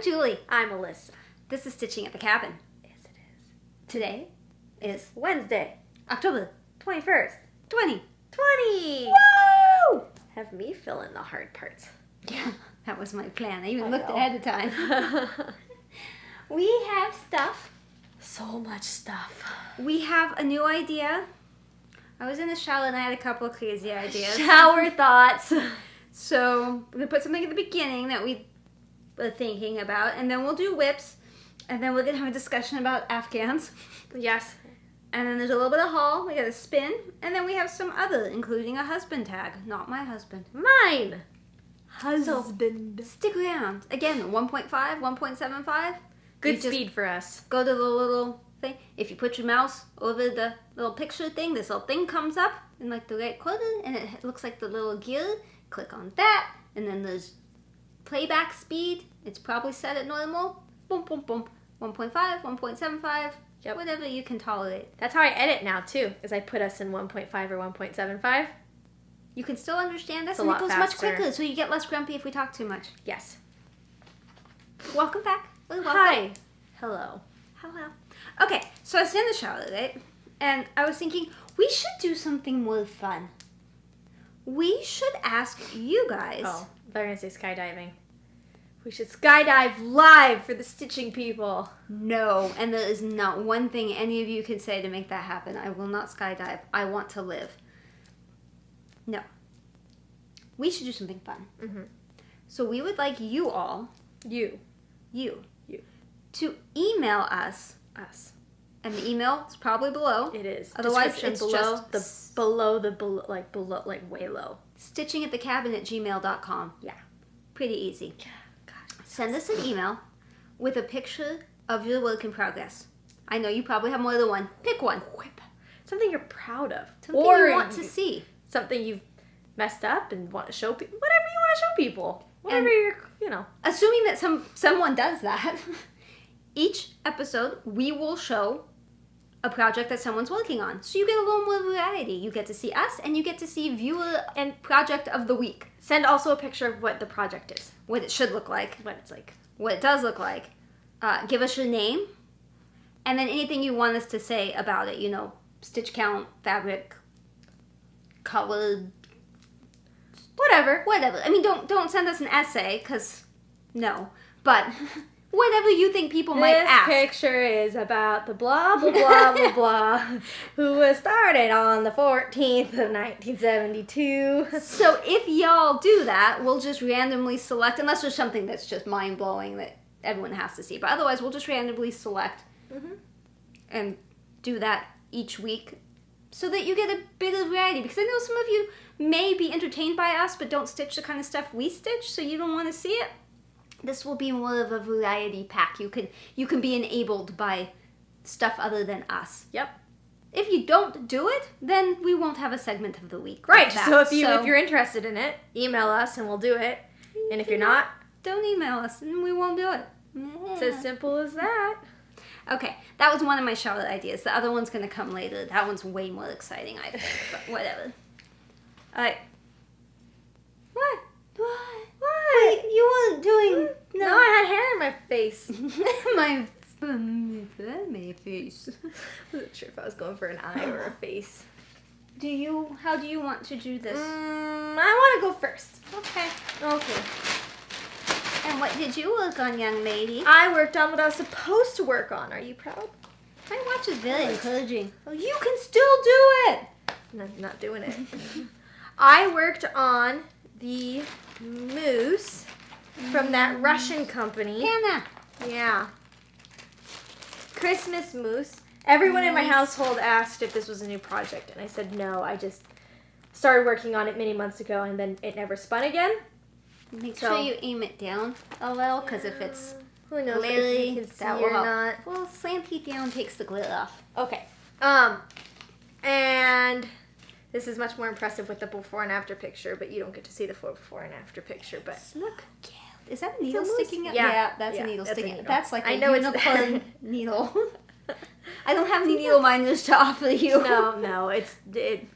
I'm Julie. I'm Alyssa. This is Stitching at the Cabin. Yes, it is. Today is Wednesday, October 21st. 2020. Woo! Have me fill in the hard parts. Yeah, that was my plan. I even I looked know. ahead of time. We have stuff. So much stuff. We have a new idea. I was in the shower and I had a couple of crazy ideas. Shower thoughts. So we're going to put something at the beginning that we were thinking about, and then we'll do whips, and then we're going to have a discussion about Afghans. Yes. And then there's a little bit of haul. We got a spin, and then we have some other, including a husband tag. Not my husband. Mine. Husband. Stick around. Again, 1.5, 1.75. Good You just speed for us. Go to the little thing. If you put your mouse over the little picture thing, this little thing comes up in like the right corner, and it looks like the little gear. Click on that, and then there's playback speed. It's probably set at normal. Boom, boom, boom. 1.5, 1.75. Yep. Whatever you can tolerate. That's how I edit now, too, is I put us in 1.5 or 1.75. You can still understand us, It's a and it lot goes faster. much quicker, so you get less grumpy if we talk too much. Yes. Welcome back. Welcome. Hi. Hello. Hello. Okay, so I was in the shower, right? And I was thinking, we should do something more fun. We should ask you guys. Oh, they're going to say skydiving. We should skydive live for the stitching people. No, and there is not one thing any of you can say to make that happen. I will not skydive. I want to live. No. We should do something fun. Mm-hmm. So we would like you all, You. to email us. And the email is probably below. It is. Otherwise, Description it's below, just below, like way low. StitchingAtTheCabin@gmail.com. Yeah. Pretty easy. God. Send us an email with a picture of your work in progress. I know you probably have more than one. Pick one. Something you're proud of. Something or you want to see. Something you've messed up and want to show people. Whatever you want to show people. Whatever And- you're, Assuming that someone does that, each episode we will show a project that someone's working on. So you get a little more variety. You get to see us, and you get to see viewer and project of the week. Send also a picture of what the project is. What it should look like. What it's like. What it does look like. Give us your name, and then anything you want us to say about it. Stitch count, fabric, color, whatever. I mean, don't send us an essay, because no. But whatever you think people might ask. This picture is about the blah, blah, blah, blah, blah, who was started on the 14th of 1972. So if y'all do that, we'll just randomly select, unless there's something that's just mind-blowing that everyone has to see. But otherwise, we'll just randomly select and do that each week so that you get a bit of variety. Because I know some of you may be entertained by us, but don't stitch the kind of stuff we stitch, so you don't want to see it. This will be more of a variety pack. You can be enabled by stuff other than us. Yep. If you don't do it, then we won't have a segment of the week. Right. like that. So if you're interested in it, email us and we'll do it. And if you're not, don't email us and we won't do it. it's as simple as that. Okay, that was one of my shower ideas. The other one's going to come later. That one's way more exciting, I think, but whatever. Alright. What? Wait, you weren't doing... No, I had hair in my face. my face. I wasn't sure if I was going for an eye or a face. How do you want to do this? I want to go first. Okay. Okay. And what did you work on, young lady? I worked on what I was supposed to work on. Are you proud? My watch is very encouraging. Oh, you can still do it! No, not doing it. I worked on the moose from that Russian company. Hannah! Yeah. Christmas moose. Everyone in my household asked if this was a new project, and I said no. I just started working on it many months ago, and then it never spun again. Make sure you aim it down a little, because if it's who knows glittery, if you can see that will or help. not. Well, slanty down takes the glitter off. Okay. And this is much more impressive with the before and after picture, but you don't get to see the before and after picture. But Look, is that a needle moose. sticking out? Yeah. that's Yeah, a needle that's a sticking out. needle. That's like I a know it's unicorn needle. I don't have any needle minders to offer you. No, it's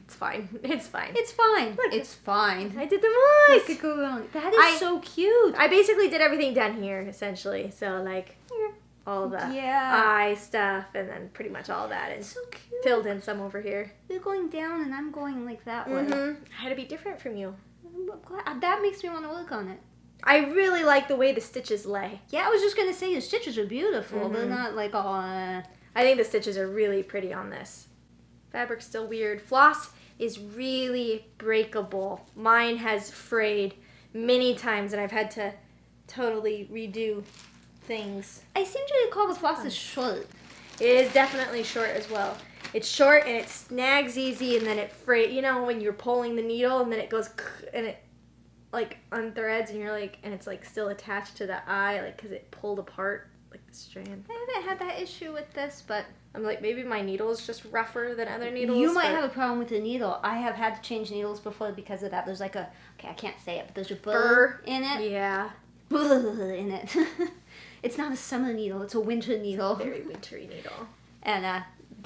fine. It's fine. It's fine. Look, it's fine. I did the eyes. Look, go on. That is so cute. I basically did everything down here, essentially. So, like, all the eye stuff and then pretty much all that. And so cute. Filled in some over here. You're going down and I'm going like that way. I had to be different from you. That makes me want to work on it. I really like the way the stitches lay. Yeah, I was just going to say your stitches are beautiful. They're not like all... I think the stitches are really pretty on this. Fabric's still weird. Floss is really breakable. Mine has frayed many times and I've had to totally redo things. I seem to recall the floss is short. It is definitely short as well. It's short and it snags easy and then it frays. You know when you're pulling the needle and then it goes and it like unthreads and you're like, and it's like still attached to the eye, like because it pulled apart like the strand. I haven't had that issue with this, but I'm like, maybe my needle is just rougher than other needles. You might have a problem with the needle. I have had to change needles before because of that. There's like a, okay, I can't say it, but there's a burr in it. Yeah. In it. It's not a summer needle, it's a winter needle. It's a very wintry needle. And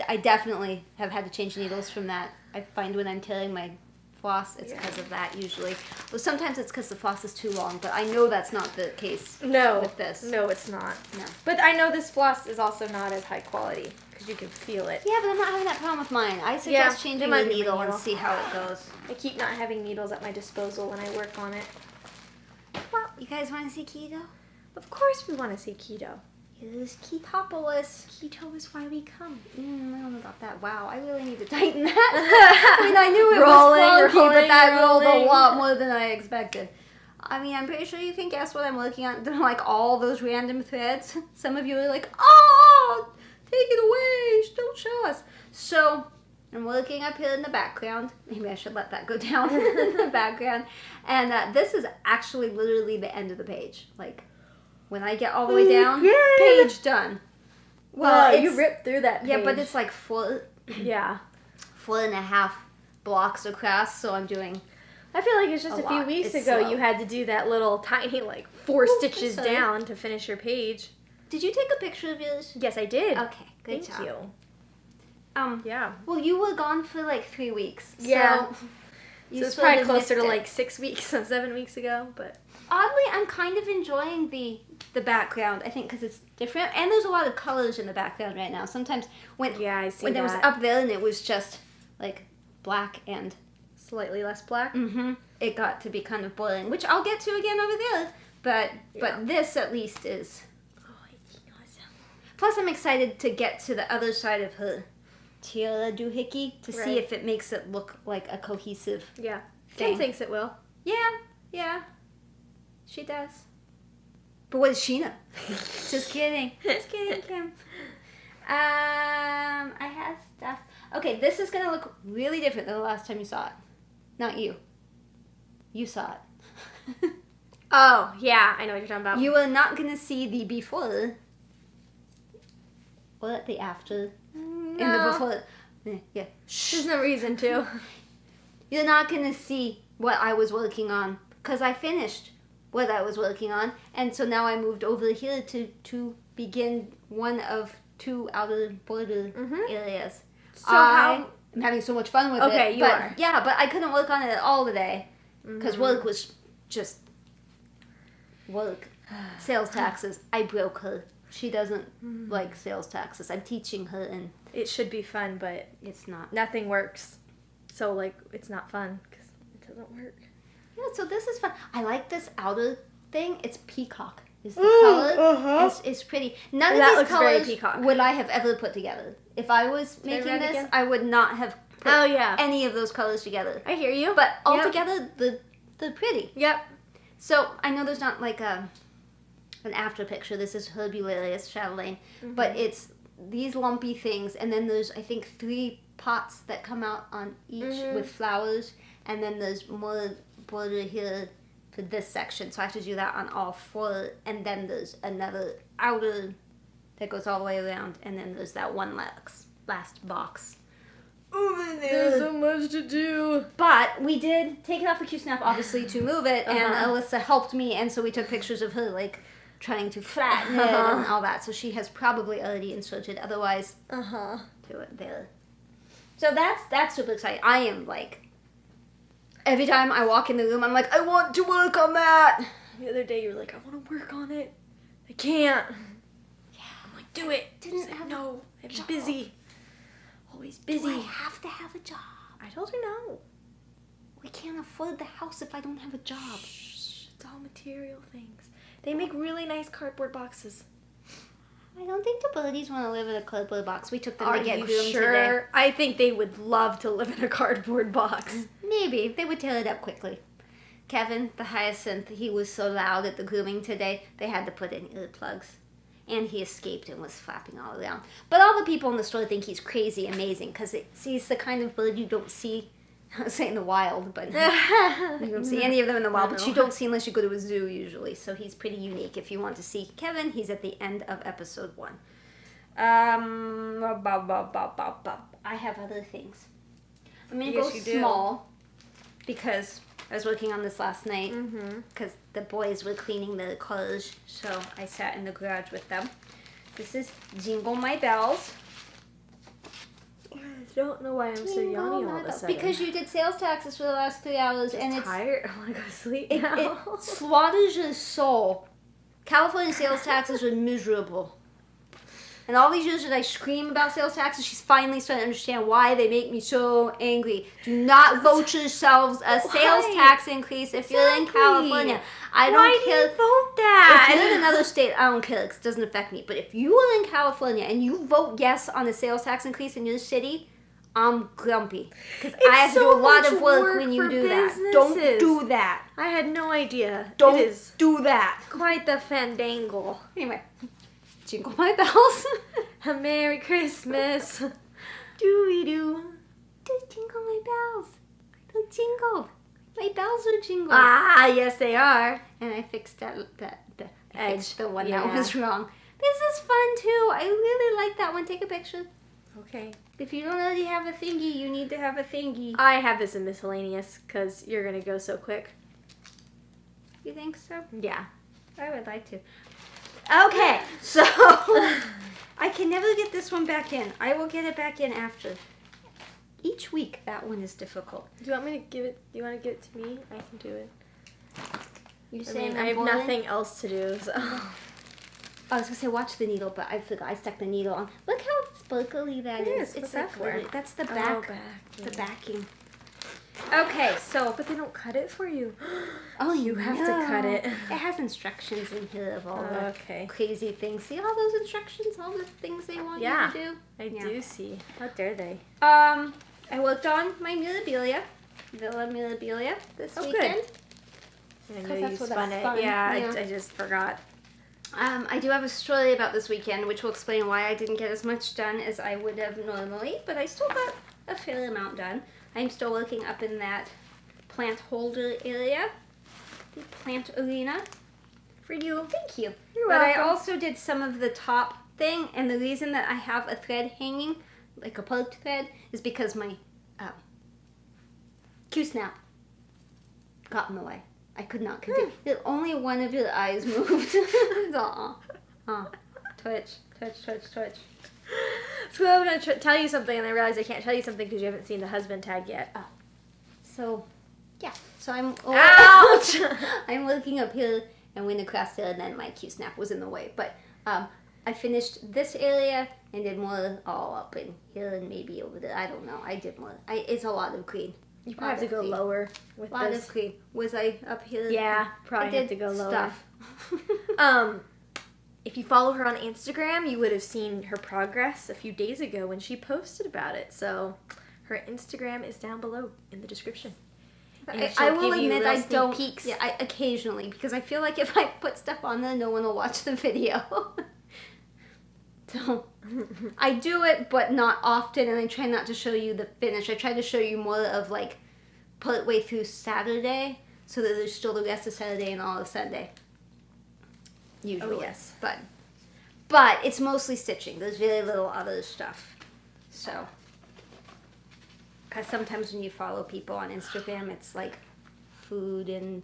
I definitely have had to change needles from that. I find when I'm tearing my floss, it's because of that usually. Well, sometimes it's because the floss is too long, but I know that's not the case with this. No, it's not. No. But I know this floss is also not as high quality because you can feel it. Yeah, but I'm not having that problem with mine. I suggest changing the needle and see how it goes. I keep not having needles at my disposal when I work on it. Well, you guys want to see keto? Of course we want to see keto. It is ketopolis. Keto is why we come. I don't know about that. Wow, I really need to tighten that. I mean, I knew it was funky, but that rolled a lot more than I expected. I mean, I'm pretty sure you can guess what I'm looking at. They're like all those random threads. Some of you are like, oh, take it away. Don't show us. So I'm looking up here in the background. Maybe I should let that go down in the background. And this is actually literally the end of the page. Like, when I get all the way down, page done. Well, you ripped through that page. Yeah, but it's like 4 and a half blocks across, so I'm doing I feel like it's just a few weeks ago you had to do that little tiny, like, 4 stitches down to finish your page. Did you take a picture of yours? Yes, I did. Okay, good job. Thank you. Yeah. Well, you were gone for like 3 weeks. Yeah. So it's probably closer to like 6 weeks, 7 weeks ago, but... Oddly, I'm kind of enjoying the background, I think, because it's different. And there's a lot of colors in the background right now. Sometimes when there was up there and it was just, like, black and... Slightly less black? It got to be kind of boring, which I'll get to again over there. But this, at least, is... Plus, I'm excited to get to the other side of her tiara doohickey to see if it makes it look like a cohesive thing. Kim thinks it will. Yeah. She does. But what does she know? Just kidding. Just kidding, Kim. I have stuff. Okay, this is going to look really different than the last time you saw it. Not you. You saw it. Oh, yeah, I know what you're talking about. You are not going to see the before or the after. In the before. Yeah. There's no reason to. You're not going to see what I was working on because I finished what I was working on, and so now I moved over here to begin one of 2 outer border areas. So I'm having so much fun with it. Okay, you are. Yeah, but I couldn't work on it at all today because work was just work. Sales taxes. I broke her. She doesn't like sales taxes. I'm teaching her, and it should be fun, but it's not. Nothing works. So, like, it's not fun because it doesn't work. Yeah, so this is fun. I like this outer thing. It's peacock. Is the color. It's pretty. None of these colors would I have ever put together. If I was making this, I would not have put any of those colors together. I hear you. But all together, they're pretty. Yep. So, I know there's not like an after picture. This is Mirabilia Chatelaine. But it's these lumpy things, and then there's, I think, 3 pots that come out on each with flowers, and then there's more border here for this section, so I have to do that on all 4, and then there's another outer that goes all the way around, and then there's that one last box over there. There's so much to do. But we did take it off the Q-snap, obviously, to move it, and Alyssa helped me, and so we took pictures of her, like, trying to flatten it and all that. So she has probably already inserted. Otherwise, do it there. So that's super exciting. I am like, every time I walk in the room, I'm like, I want to work on that. The other day, you were like, I want to work on it. I can't. Yeah. I'm like, do it. No, I'm busy. Always busy. Do I have to have a job? I told her no. We can't afford the house if I don't have a job. Shh, it's all material things. They make really nice cardboard boxes. I don't think the birdies want to live in a cardboard box. We took them Are to get you groomed sure? today. I think they would love to live in a cardboard box. Maybe. They would tear it up quickly. Kevin, the hyacinth, he was so loud at the grooming today, they had to put in earplugs. And he escaped and was flapping all around. But all the people in the store think he's crazy amazing because he's the kind of bird you don't see, I was saying the wild, but you don't see any of them in the wild, but you don't see unless you go to a zoo usually. So he's pretty unique. If you want to see Kevin, he's at the end of episode 1. I have other things. I'm going to go small because I was working on this last night because the boys were cleaning the cars, so I sat in the garage with them. This is Jingle My Bells. I don't know why I'm so yawny all of a sudden. Because you did sales taxes for the last 3 hours and it's tired. I want to go to sleep it slaughters your soul. California sales taxes are miserable. And all these years that I scream about sales taxes, she's finally starting to understand why they make me so angry. Do not vote yourselves a sales tax increase if you're in California. I don't care. Why do you vote that? If you're in another state, I don't care because it doesn't affect me. But if you are in California and you vote yes on a sales tax increase in your city, I'm grumpy. Because I have to do a lot of work when you do that. Don't do that. I had no idea. Don't do that. Quite the fandangle. Anyway. Jingle my bells. A Merry Christmas. Doo-wee-doo. Jingle my bells. They're jingled. My bells are jingled. Ah, yes they are. And I fixed the edge. The one that was wrong. This is fun too. I really like that one. Take a picture. Okay. If you don't already have a thingy, you need to have a thingy. I have this in miscellaneous because you're going to go so quick. You think so? Yeah. I would like to. Okay, so I can never get this one back in. I will get it back in after. Each week, that one is difficult. Do you want me to give it? Do you want to give it to me? I can do it. You saying I have nothing else to do. So. I was gonna say watch the needle, but I forgot. I stuck the needle on. Look how sparkly that is. What's that for? That's the back. Oh, back. The backing. Okay, so but they don't cut it for you. Oh, you have to cut it. It has instructions in here of all the okay. crazy things. See all those instructions, all the things they want you to do. I do see. How dare they? I worked on my Mirabilia Mirabilia this weekend. I know you spun it. Yeah, I just forgot. I do have a story about this weekend, which will explain why I didn't get as much done as I would have normally, but I still got a fair amount done. I'm still working up in that plant holder area, the plant arena. For you. Thank you. You're welcome. But I also did some of the top thing, and the reason that I have a thread hanging, like a parked thread, is because my Q-snap got in the way. I could not continue. Only one of your eyes moved. Twitch. So I was going to tell you something, and I realized I can't tell you something because you haven't seen the husband tag yet. Oh. So, yeah. So I'm... Ouch! I'm looking up here and went across there, and then my Q-snap was in the way. But I finished this area and did more all up in here and maybe over there. I don't know. I did more. It's a lot of green. You probably have to go lower with this. A lot of green. Was I up here? Yeah, probably have to go lower. If you follow her on Instagram, you would have seen her progress a few days ago when she posted about it. So her Instagram is down below in the description. I will admit I don't. Peeks. Yeah, occasionally, because I feel like if I put stuff on there, no one will watch the video. So I do it, but not often, and I try not to show you the finish. I try to show you more of like partway through Saturday, so that there's still the rest of Saturday and all of Sunday. Usually, yes. But it's mostly stitching. There's very little other stuff. So, because sometimes when you follow people on Instagram, it's like food and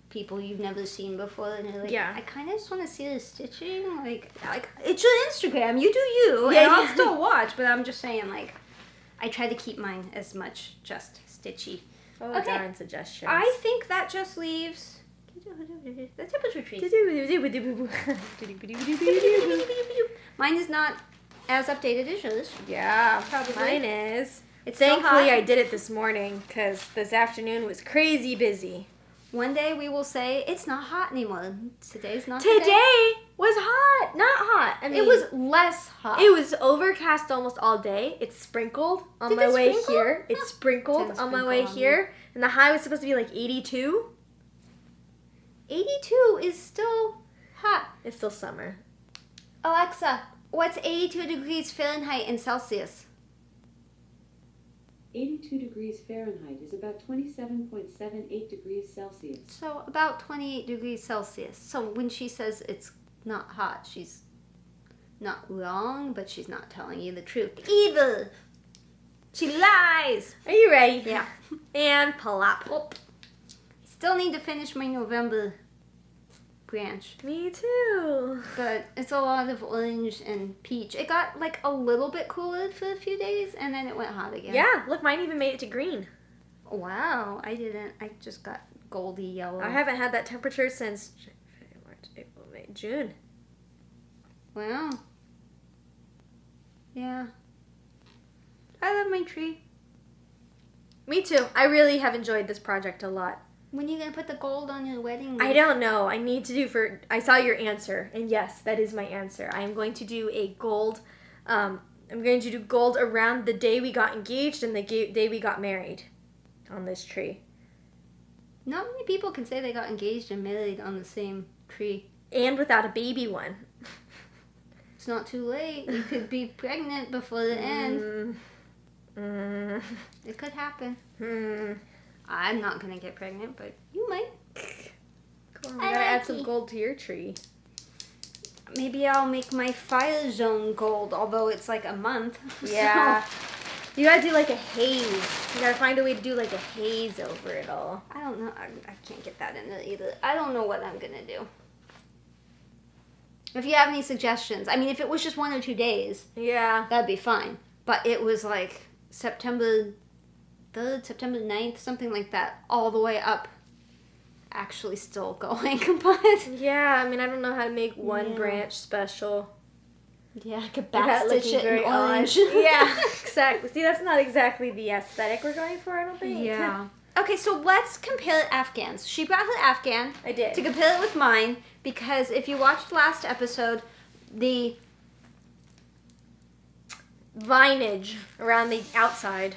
people you've never seen before, and you're like, Yeah. I kind of just want to see the stitching. Like it's your Instagram. You do you. Yeah, and I'll yeah. still watch, but I'm just saying, like, I try to keep mine as much just stitchy. Oh, Okay. darn suggestions. I think that just leaves the temperature tree. Mine is not as updated as yours. Yeah, Probably. mine is. It's still Thankfully, hot. I did it this morning because this afternoon was crazy busy. One day we will say it's not hot anymore. Today's not the day. Today was hot. Not hot. I mean, It was less hot. It was overcast almost all day. It sprinkled on Did my it way sprinkle? here. It Huh. sprinkled Didn't on my sprinkle way on me. here. And the high was supposed to be like 82. 82 is still hot. It's still summer. Alexa, what's 82 degrees Fahrenheit in Celsius? 82 degrees Fahrenheit is about 27.78 degrees Celsius. So about 28 degrees Celsius. So when she says it's not hot, she's not wrong, but she's not telling you the truth. Evil! She lies! Are you ready? Yeah. And plop. Oh. Still need to finish my November branch. Me too. But it's a lot of orange and peach. It got like a little bit cooler for a few days and then it went hot again. Yeah, look, mine even made it to green. Wow, I didn't. I just got goldy yellow. I haven't had that temperature since February, March, April, May, June. Wow. Yeah. I love my tree. Me too. I really have enjoyed this project a lot. When are you going to put the gold on your wedding I wreath? don't know. I need to do I saw your answer, and yes, that is my answer. I am going to do a gold, I'm going to do gold around the day we got engaged and the day we got married on this tree. Not many people can say they got engaged and married on the same tree. And without a baby one. It's not too late. You could be pregnant before the end. It could happen. I'm not going to get pregnant, but you might. Come on, I we gotta like add some it. gold to your tree. Maybe I'll make my fire zone gold, although it's like a month. Yeah. So, You gotta do like a haze. You gotta find a way to do like a haze over it all. I don't know. I can't get that in there either. I don't know what I'm going to do. If you have any suggestions, I mean, if it was just 1 or 2 days, Yeah. that'd be fine. But it was like September 3rd, September 9th, something like that, all the way up. Actually still going, but Yeah, I mean, I don't know how to make one Yeah. branch special. yeah, I could Without backstitch looking it very in orange. odd. Yeah, exactly. See, that's not exactly the aesthetic we're going for, I don't think. Yeah. Okay, so let's compare Afghans. She brought her Afghan I did. to compare it with mine because if you watched last episode, the Vinage around the outside.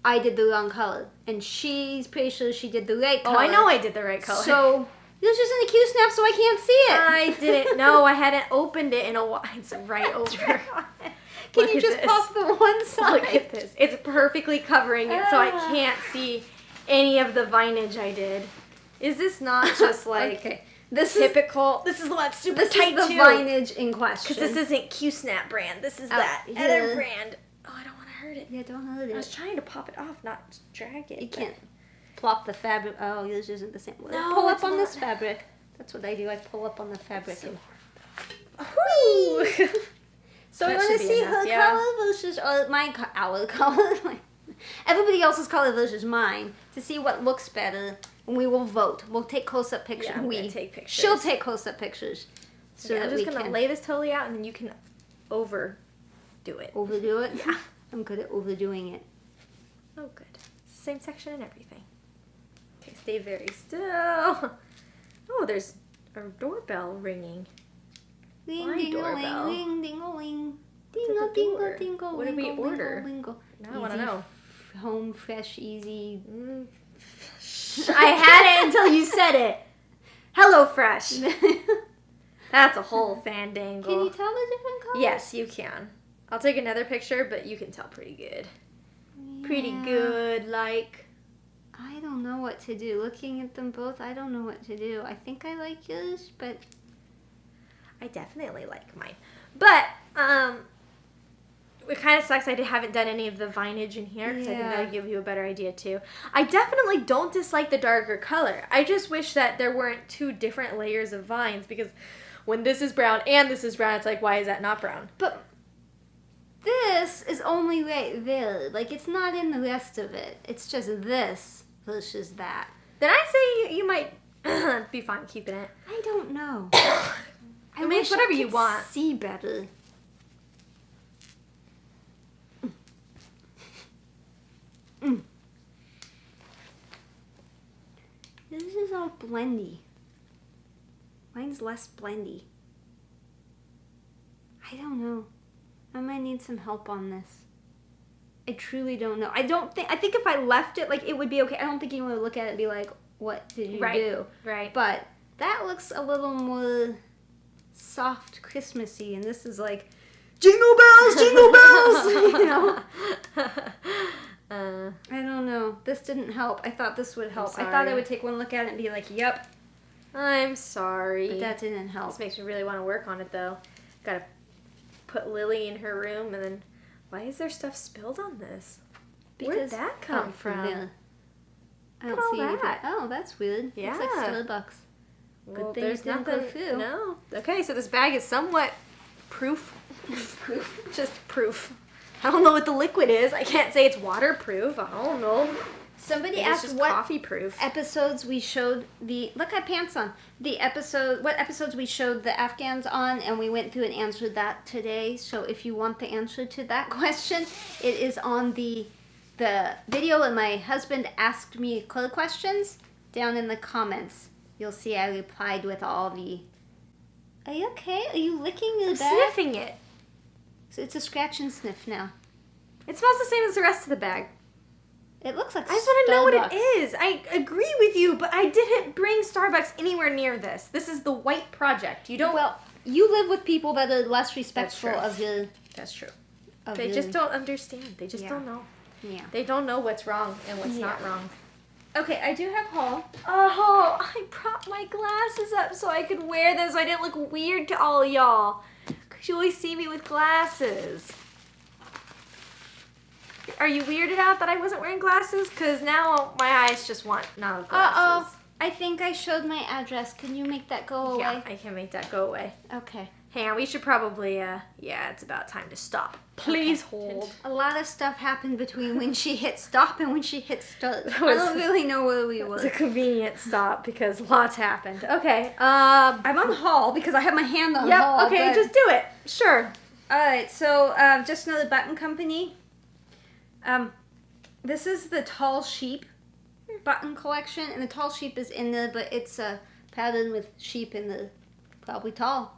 I did the wrong color, and she's pretty sure she did the right color. Oh, I know I did the right color. So this isn't a Q-snap, so I can't see it. I didn't know. I hadn't opened it in a while. It's right over. Can Look you at just this. pop the one side? Look at this. It's perfectly covering it, so I can't see any of the vinage I did. Is this not just like okay. This is typical? This is the one that's super this tight is the too. vinage in question. Because this isn't Q-Snap brand. This is that yeah. other brand. Oh, I don't want to hurt it. Yeah, don't hurt I was it. trying to pop it off, not drag it. You but- can't plop the fabric. Oh, yours isn't the same. No, pull up it's on not. this fabric. That's what I do. I pull up on the fabric. So- and- Whee! So That you want should to be see enough, her yeah. color versus our color? Like, everybody else's color versus mine to see what looks better, and we will vote. We'll take close-up pictures. Yeah, I'm gonna take pictures. She'll take close-up pictures. So Okay, that I'm just we gonna can lay this totally out, and then you can overdo it. overdo it. Yeah. I'm good at overdoing it. Oh, good. It's the same section and everything. Okay, stay very still. Oh, there's a doorbell ringing. Ring My ding a doorbell. ling, ring ding a ling. What's Dingle at the dingle door? dingle. What did we wingle, order? wingle, wingle. Now I want to Easy know. Home fresh, easy. I had it until you said it. Hello Fresh. That's a whole fandangle. Can you tell the different colors? Yes, you can. I'll take another picture, but you can tell pretty good. Pretty Yeah. good, like. I don't know what to do. Looking at them both, I don't know what to do. I think I like yours, but I definitely like mine. But, it kind of sucks I haven't done any of the vinage in here, because I think Yeah. that would give you a better idea too. I definitely don't dislike the darker color. I just wish that there weren't two different layers of vines, because when this is brown and this is brown, it's like, why is that not brown? But this is only right there. Like, it's not in the rest of it. It's just this versus that. Then I say you might be fine keeping it. I don't know. I mean, it's whatever you could want. See better. This is all blendy. Mine's less blendy. I don't know. I might need some help on this. I truly don't know. I think if I left it, like, it would be okay. I don't think you would look at it and be like, what did you do? Right. But that looks a little more soft Christmassy, and this is like, jingle bells, jingle bells! You know? I don't know. This didn't help. I thought this would help. I thought I would take one look at it and be like, yep. I'm sorry. But that didn't help. This makes me really want to work on it, though. Gotta put Lily in her room, and then why is there stuff spilled on this? Where'd that come from? There. I Look don't at all see anything. that. Oh, that's weird. Yeah. Looks like Starbucks. Well, thing there's it didn't nothing. go through. No. Okay, so this bag is somewhat proof. Just proof. I don't know what the liquid is. I can't say it's waterproof. I don't know. Somebody Maybe it's asked just what coffee proof. episodes we showed look, I have pants on. What episodes we showed the Afghans on, and we went through and answered that today. So if you want the answer to that question, it is on the video, and my husband asked me questions down in the comments. You'll see I replied with all the... Are you okay? Are you licking your bag? Sniffing it. So it's a scratch and sniff now. It smells the same as the rest of the bag. It looks like I just want to know what Starbucks. it is. I agree with you, but I didn't bring Starbucks anywhere near this. This is the white project. You don't... Well, you live with people that are less respectful true. of your... That's true. Of They your- just don't understand. They just Yeah. don't know. Yeah. They don't know what's wrong and what's Yeah. not wrong. Okay, I do have haul. Oh, I brought my glasses up so I could wear them so I didn't look weird to all y'all. Because you always see me with glasses. Are you weirded out that I wasn't wearing glasses? Because now my eyes just want not glasses. Uh-oh. I think I showed my address. Can you make that go away? Yeah, I can make that go away. Okay. Hang on, we should probably, yeah, it's about time to stop. Please hold. A lot of stuff happened between when she hit stop and when she hit start. I was- don't really know where we It's were. a convenient stop because lots happened. Okay, I'm on haul because I have my hand on yep, haul. okay, but- just do it. Sure. Alright, so just another button company. This is the Tall Sheep button collection, and the Tall Sheep is in there, but it's a pattern with sheep in the probably tall.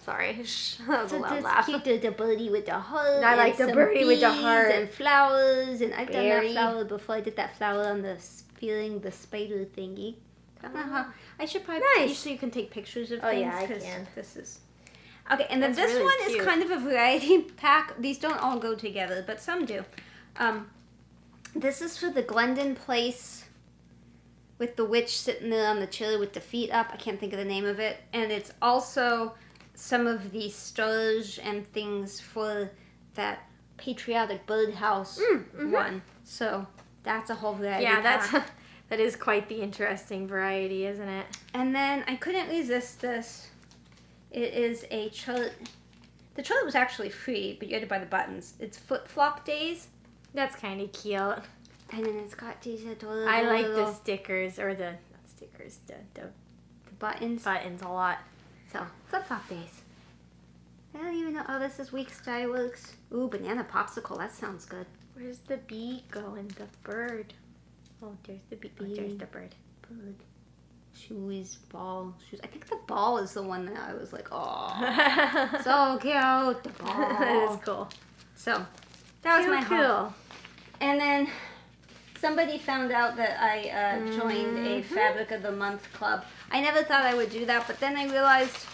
Sorry, that was a So loud this laugh. cute, the birdie with the heart. I like and the some birdie with the bees heart. and flowers, and I've done Berry. that flower before. I did that flower on the feeling the spider thingy. I should probably Nice. you so you can take pictures of Oh, things. yeah, I 'cause can. This is okay, and then That's this really one cute. is kind of a variety pack. These don't all go together, but some do. This is for the Glendon Place with the witch sitting there on the chair with the feet up. I can't think of the name of it. And it's also some of the stars and things for that patriotic birdhouse one. So that's a whole variety Yeah, pack. that is quite the interesting variety, isn't it? And then I couldn't resist this. It is a chart. The chart was actually free, but you had to buy the buttons. It's Flip Flop Days. That's kind of cute. And then it's got these adorable I like the little stickers, or the, not stickers, the buttons. buttons a lot. So, Flip Flop Days. I don't even know. Oh, this is Week Skyworks. Ooh, banana popsicle. That sounds good. Where's the bee going? The bird. Oh, there's the bee. Oh, there's the bird. Bird. Shoes, ball, shoes. I think the ball is the one that I was like, oh, so cute. The ball. That is cool. So, that was my haul. cool. And then somebody found out that I joined a Fabric of the Month club. I never thought I would do that, but then I realized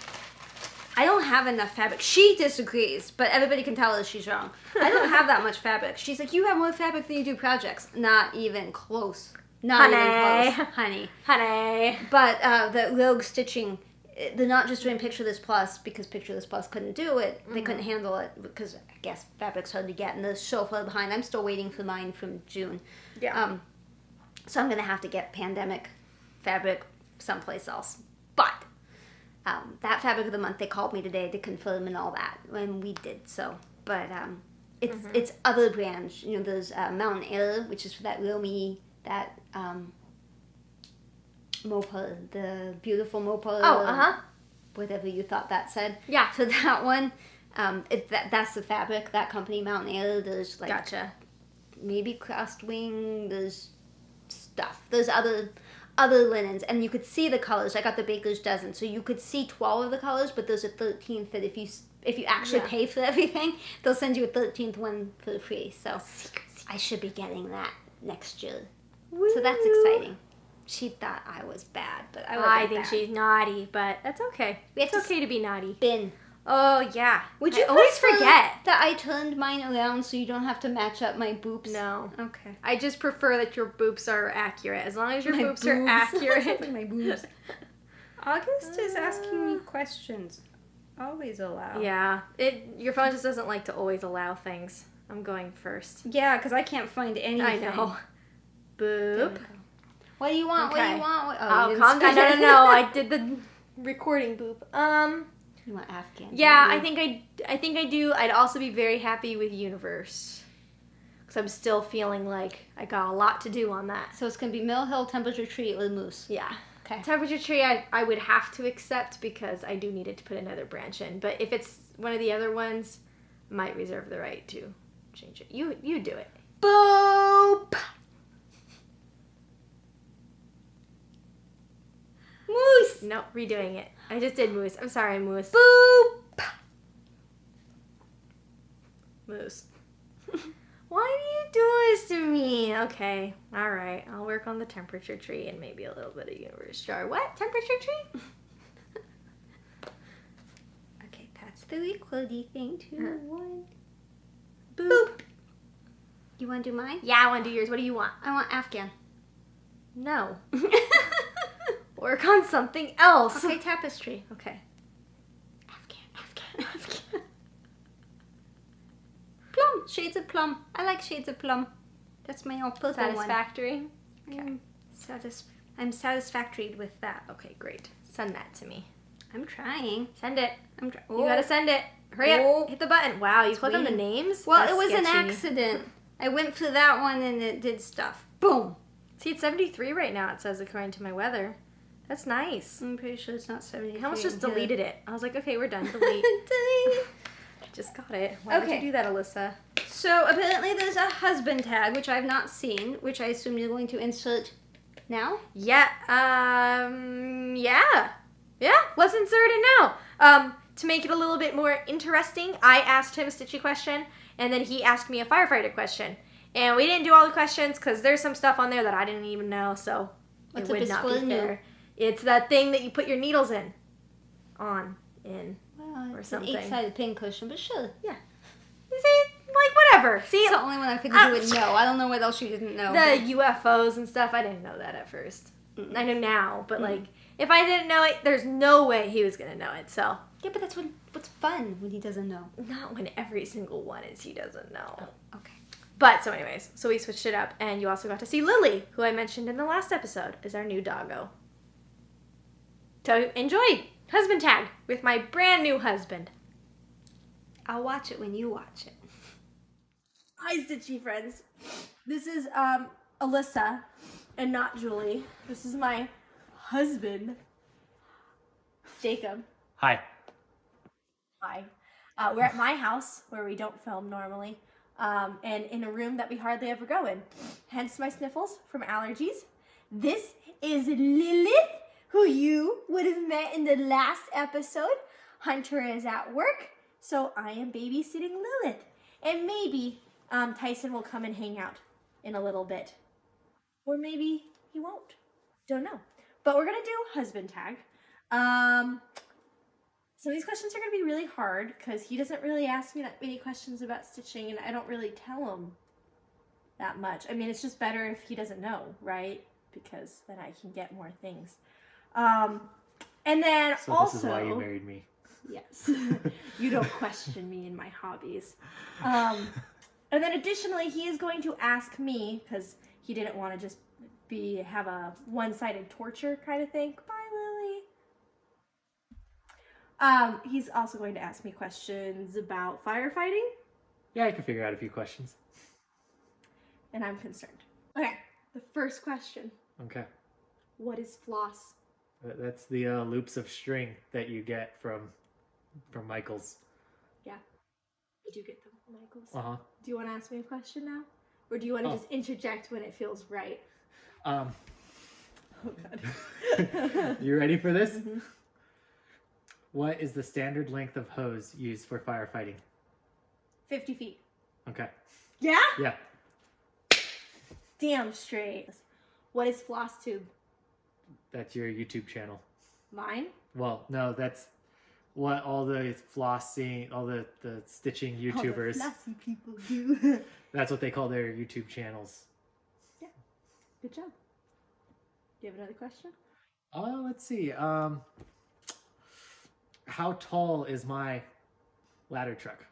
I don't have enough fabric. She disagrees, but everybody can tell her she's wrong. I don't have that much fabric. She's like, you have more fabric than you do projects. Not even close. Not even close, honey. Honey. But the Rogue Stitching they're not just doing Picture This Plus because Picture This Plus couldn't do it. They couldn't handle it because I guess fabric's hard to get and they're so far behind. I'm still waiting for mine from June. Yeah. So I'm going to have to get pandemic fabric someplace else. But that fabric of the month, they called me today to confirm and all that, and we did so. But it's other brands. You know, there's Mountain Air, which is for that Romy, that Mopa, the beautiful Mopa. Oh, whatever you thought that said. Yeah. For that one, that's the fabric, that company, Mountain Air. There's like Gotcha. maybe Crostwing. There's stuff. There's other linens, and you could see the colors. I got the Baker's Dozen, so you could see 12 of the colors, but there's a 13th that if you actually pay for everything, they'll send you a 13th one for free. So I should be getting that next year. Woo. So that's exciting. She thought I was bad, but I think she's naughty, but that's okay. It's okay to be naughty. Bin. Oh, yeah. Would you always forget that I turned mine around so you don't have to match up my boobs? No. Okay. I just prefer that your boobs are accurate. As long as your My boobs are boobs. accurate. My boobs. August is asking me questions. Always allow. Yeah. Your phone just doesn't like to always allow things. I'm going first. Yeah, because I can't find anything. I know. Boop. What do you want? Okay. What do you want? Oh, calm down. No. I did the recording boop. You want Afghan? Yeah, I think I do. I'd also be very happy with Universe. Because I'm still feeling like I got a lot to do on that. So it's going to be Mill Hill, Temperature Tree, or Moose. Yeah. Okay. Temperature Tree I would have to accept because I do need it to put another branch in. But if it's one of the other ones, I might reserve the right to change it. You do it. Boop! Moose! No, redoing it. I just did Moose. I'm sorry, Moose. Boop! Moose. Why do you do this to me? Okay, alright. I'll work on the Temperature Tree and maybe a little bit of Universe Jar. What? Temperature Tree? Okay, that's the recording thing. 2, 1. Boop. You want to do mine? Yeah, I want to do yours. What do you want? I want Afghan. No. Work on something else. Okay, tapestry. Okay. Afghan. Plum. Shades of plum. I like shades of plum. That's my old purple Satisfactory? one. Okay. I'm satisfactory with that. Okay, great. Send that to me. I'm trying. Send it. You You gotta send it. Hurry up. Hit the button. Wow, you click on the names? Well, That's it was sketchy. an accident. I went for that one and it did stuff. Boom. See, it's 73 right now, it says, according to my weather. That's nice. I'm pretty sure it's not 70. I almost just deleted it. I was like, okay, we're done. Delete. Just got it. Why would Okay. you do that, Alyssa? So apparently there's a husband tag, which I've not seen, which I assume you're going to insert now. Yeah. Yeah. Let's insert it now. To make it a little bit more interesting, I asked him a Stitchy question, and then he asked me a Firefighter question. And we didn't do all the questions because there's some stuff on there that I didn't even know, so What's it a would not be biscuit fair. It's that thing that you put your needles in. In. Well, Or it's an something. 8-sided pin cushion, but sure. Yeah. You see, like, whatever. See, It's the only one I figured you would know. I don't know what else you didn't know. the UFOs and stuff, I didn't know that at first. I know now, but like, if I didn't know it, there's no way he was gonna know it. So Yeah, but that's what's fun when he doesn't know. not when every single one is he doesn't know. Okay. But so anyways, so we switched it up, and you also got to see Lily, who I mentioned in the last episode, is our new doggo. So enjoy husband tag with my brand new husband. I'll watch it when you watch it. Hi, Stitchy Friends. This is Alyssa, and not Julie. This is my husband, Jacob. Hi. Hi. We're at my house, where we don't film normally, and in a room that we hardly ever go in. Hence my sniffles from allergies. This is Lilith, who you would have met in the last episode. Hunter is at work, so I am babysitting Lilith. And maybe Tyson will come and hang out in a little bit. Or maybe he won't. Don't know. But we're going to do husband tag. So these questions are going to be really hard because he doesn't really ask me that many questions about stitching, and I don't really tell him that much. I mean, it's just better if he doesn't know, right? Because then I can get more things. And then So also, this is why you married me. yes, you don't question me in my hobbies. And then additionally, he is going to ask me, because he didn't want to just have a one-sided torture kind of thing. Bye, Lily. He's also going to ask me questions about firefighting. Yeah, I can figure out a few questions. And I'm concerned. Okay, the first question. Okay. What is floss? That's the loops of string that you get from Michaels. Yeah, I do get them from Michaels. Uh-huh. Do you want to ask me a question now? Or do you want to just interject when it feels right? Oh, God. You ready for this? Mm-hmm. What is the standard length of hose used for firefighting? 50 feet. Okay. Yeah? Yeah. Damn straight. What is FlossTube? That's your YouTube channel. Mine? Well, no, that's what all the flossing, all the stitching YouTubers. All the flossy people do. That's what they call their YouTube channels. Yeah. Good job. Do you have another question? Let's see. How tall is my ladder truck?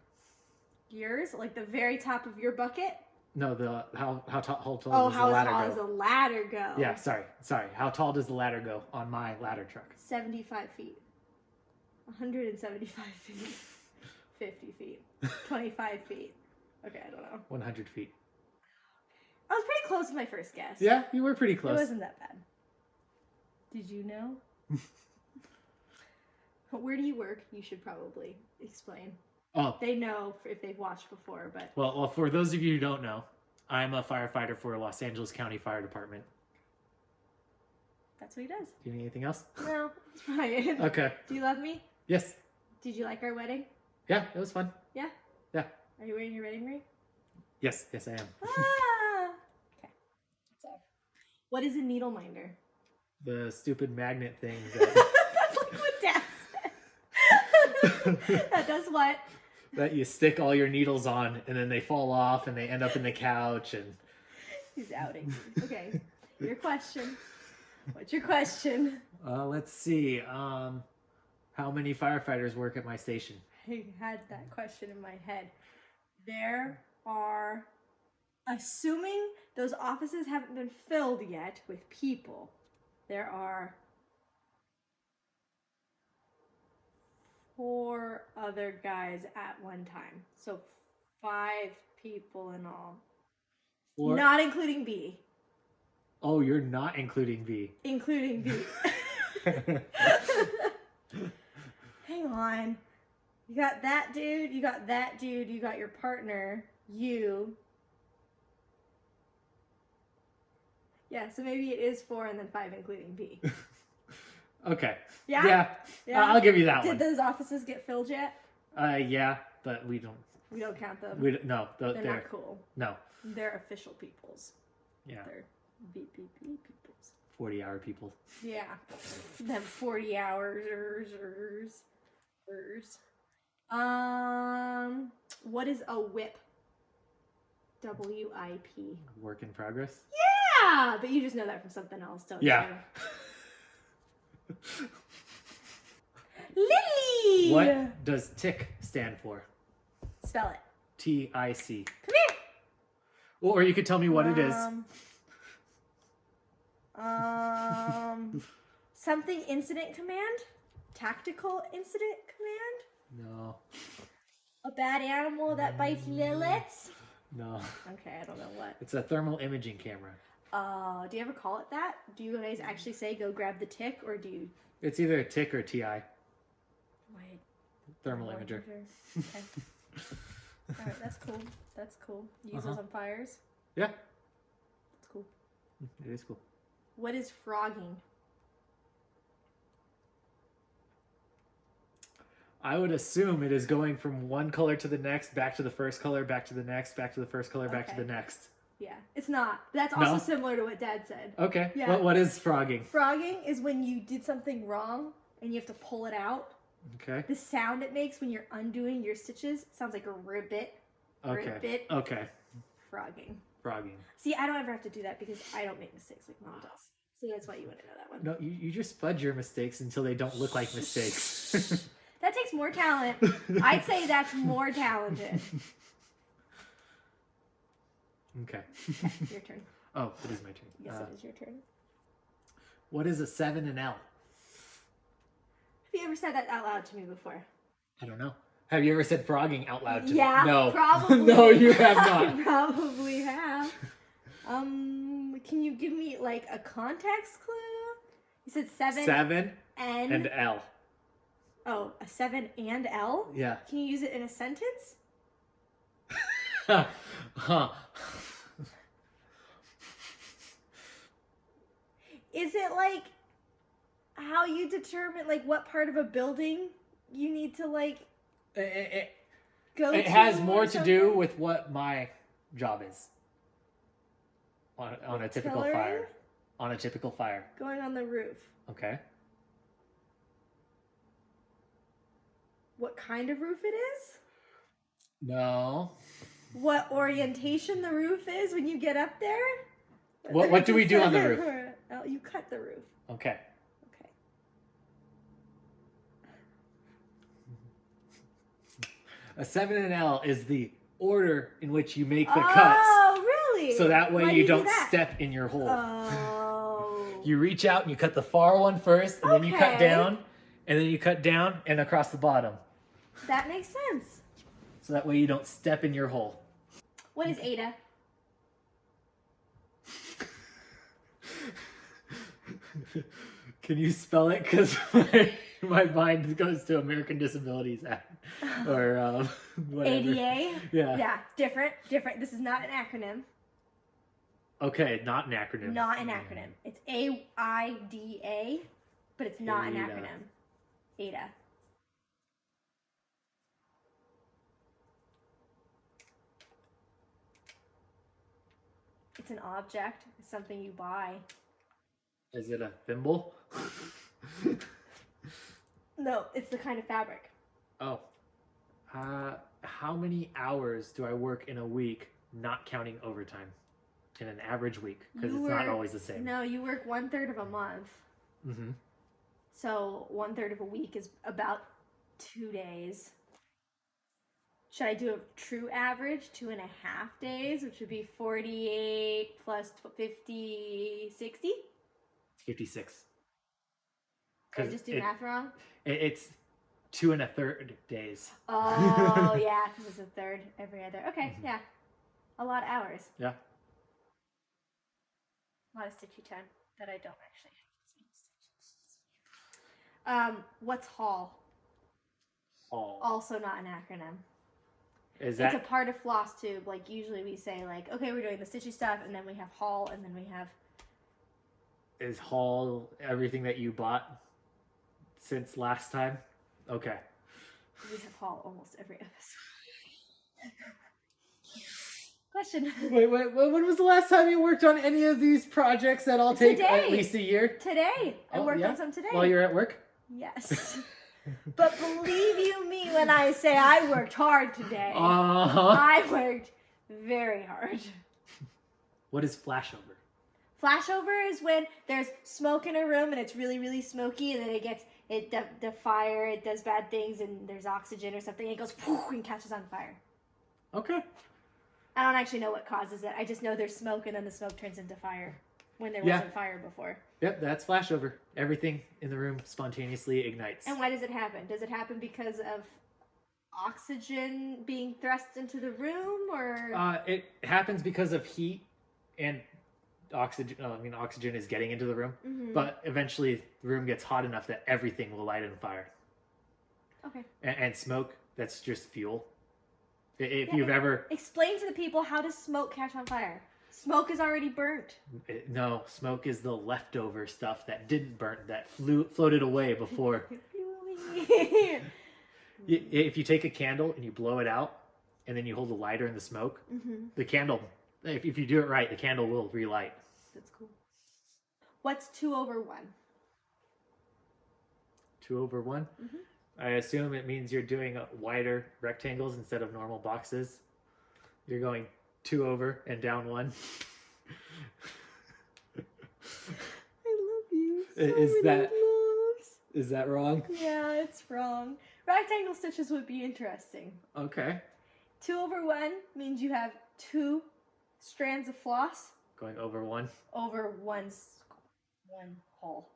Yours? Like the very top of your bucket? No, how tall does the how ladder tall go? does the ladder go? Yeah, sorry. How tall does the ladder go on my ladder truck? 75 feet. 175 feet. 50 feet. 25 feet. Okay, I don't know. 100 feet. I was pretty close with my first guess. Yeah, you were pretty close. It wasn't that bad. Did you know? Where do you work? You should probably explain. Oh. They know if they've watched before, but... Well, for those of you who don't know, I'm a firefighter for Los Angeles County Fire Department. That's what he does. Do you need anything else? No, it's fine. Okay. Do you love me? Yes. Did you like our wedding? Yeah, it was fun. Yeah? Yeah. Are you wearing your wedding ring? Yes, I am. Ah! Okay. So, what is a needle minder? The stupid magnet thing That's like what Dad said. That does what? that you stick all your needles on and then they fall off and they end up in the couch and... He's outing me. Okay. Your question. What's your question? Let's see. How many firefighters work at my station? I had that question in my head. There are, assuming those offices haven't been filled yet with people, there are 4 other guys at one time. So 5 people in all. 4? Not including B. Oh, you're not including B. Including B. Hang on. You got that dude, you got that dude, you got your partner, you. Yeah, so maybe it is 4 and then 5 including B. Okay. Yeah? Yeah. I'll give you that Did one. those offices get filled yet? Yeah, but we don't count them. no, They're they're not cool. No. They're official peoples. Yeah. They're VPP peoples. 40-hour people. Yeah. Them 40 hours. What is a WIP? WIP. Work in progress? Yeah! But you just know that from something else, don't Yeah. you? Lily! What does TIC stand for? Spell it. TIC. Come here! Or you could tell me what it is. Something incident command? Tactical incident command? No. A bad animal that bites liliths? No. Okay, I don't know what. It's a thermal imaging camera. Do you ever call it that? Do you guys actually say go grab the tick, or do you... It's either TIC or TI. Wait. Thermal imager. Okay. Alright, that's cool. That's cool. You use those on fires? Yeah. It's cool. It is cool. What is frogging? I would assume it is going from one color to the next, back to the first color, back to the next, back to the first color, back to the next. Yeah, it's not. That's also similar to what Dad said. Okay. Yeah. What is frogging? Frogging is when you did something wrong and you have to pull it out. Okay. The sound it makes when you're undoing your stitches sounds like a ribbit. Okay. Ribbit. Okay. Frogging. Frogging. See, I don't ever have to do that because I don't make mistakes like Mom does. See, that's why you want to know that one. No, you just fudge your mistakes until they don't look like mistakes. That takes more talent. I'd say that's more talented. Okay. Your turn. Oh, it is my turn. Yes, it is your turn. What is a 7 in L? Have you ever said that out loud to me before? I don't know. Have you ever said frogging out loud to Yeah, me? No. probably. No, you have not. I probably have. Can you give me like a context clue? You said 7. 7 N and L. Oh, a 7 and L? Yeah. Can you use it in a sentence? Huh. Is it like how you determine like what part of a building you need to like go to? It has more or to do something? with what my job is. On a typical Tillering? fire. On a typical fire. Going on the roof. Okay. What kind of roof it is? No. What orientation the roof is when you get up there? What do we do on the roof? Oh, you cut the roof. Okay. Okay. A 7 and L is the order in which you make the cuts. Oh, really? So that way Why do you do don't that? step in your hole. Oh. You reach out and you cut the far one first, and then you cut Okay. down, and then you cut down and across the bottom. That makes sense. So that way you don't step in your hole. What is Ada? Can you spell it? Because my mind goes to American Disabilities Act. Or whatever. ADA? Yeah. Yeah, different. This is not an acronym. Okay, not an acronym. Not an acronym. It's AIDA, but it's not an Ada. acronym. Ada. It's an object. It's something you buy. Is it a thimble? No, it's the kind of fabric. Oh. How many hours do I work in a week, not counting overtime? In an average week? Because it's not always the same. No, you work 1/3 of a month. Mm-hmm. So 1/3 of a week is about 2 days. Should I do a true average? 2.5 days, which would be 48 plus 50, 60? 56. Did I just do math wrong? It's 2 1/3 days. Oh, yeah, because it's a third every other. Okay, yeah. A lot of hours. Yeah. A lot of stitchy time that I don't actually have. What's haul? All. Also not an acronym. Is It's that a part of FlossTube. Like, usually we say, like, okay, we're doing the stitchy stuff, and then we have haul, and then we have... is haul everything that you bought since last time? Okay. We have haul almost every episode. Question. Wait, when was the last time you worked on any of these projects that all take Today. at least a year? Today. I Oh, worked yeah? on some today. While you're at work? Yes. But believe you me when I say I worked hard today. Uh-huh. I worked very hard. What is flashover? Flashover is when there's smoke in a room and it's really, really smoky, and then the fire, it does bad things, and there's oxygen or something, and it goes poof and catches on fire. Okay. I don't actually know what causes it. I just know there's smoke, and then the smoke turns into fire when there Yeah. wasn't fire before. Yep, that's flashover. Everything in the room spontaneously ignites. And why does it happen? Does it happen because of oxygen being thrust into the room, or? It happens because of heat and oxygen. Oxygen is getting into the room, Mhm. but eventually the room gets hot enough that everything will light on fire. Okay. And smoke, that's just fuel. If Yeah, you've ever... Explain to the people, how does smoke catch on fire? Smoke is already burnt. No, smoke is the leftover stuff that didn't burn, that floated away before. If you take a candle and you blow it out, and then you hold a lighter in the smoke, the candle, if you do it right, the candle will relight. That's cool. What's 2/1? 2/1? I assume it means you're doing wider rectangles instead of normal boxes. You're going 2 over and down 1. I Is that wrong? Yeah, it's wrong. Rectangle stitches would be interesting. Okay. 2/1 means you have 2 strands of floss Going over one. over one hole.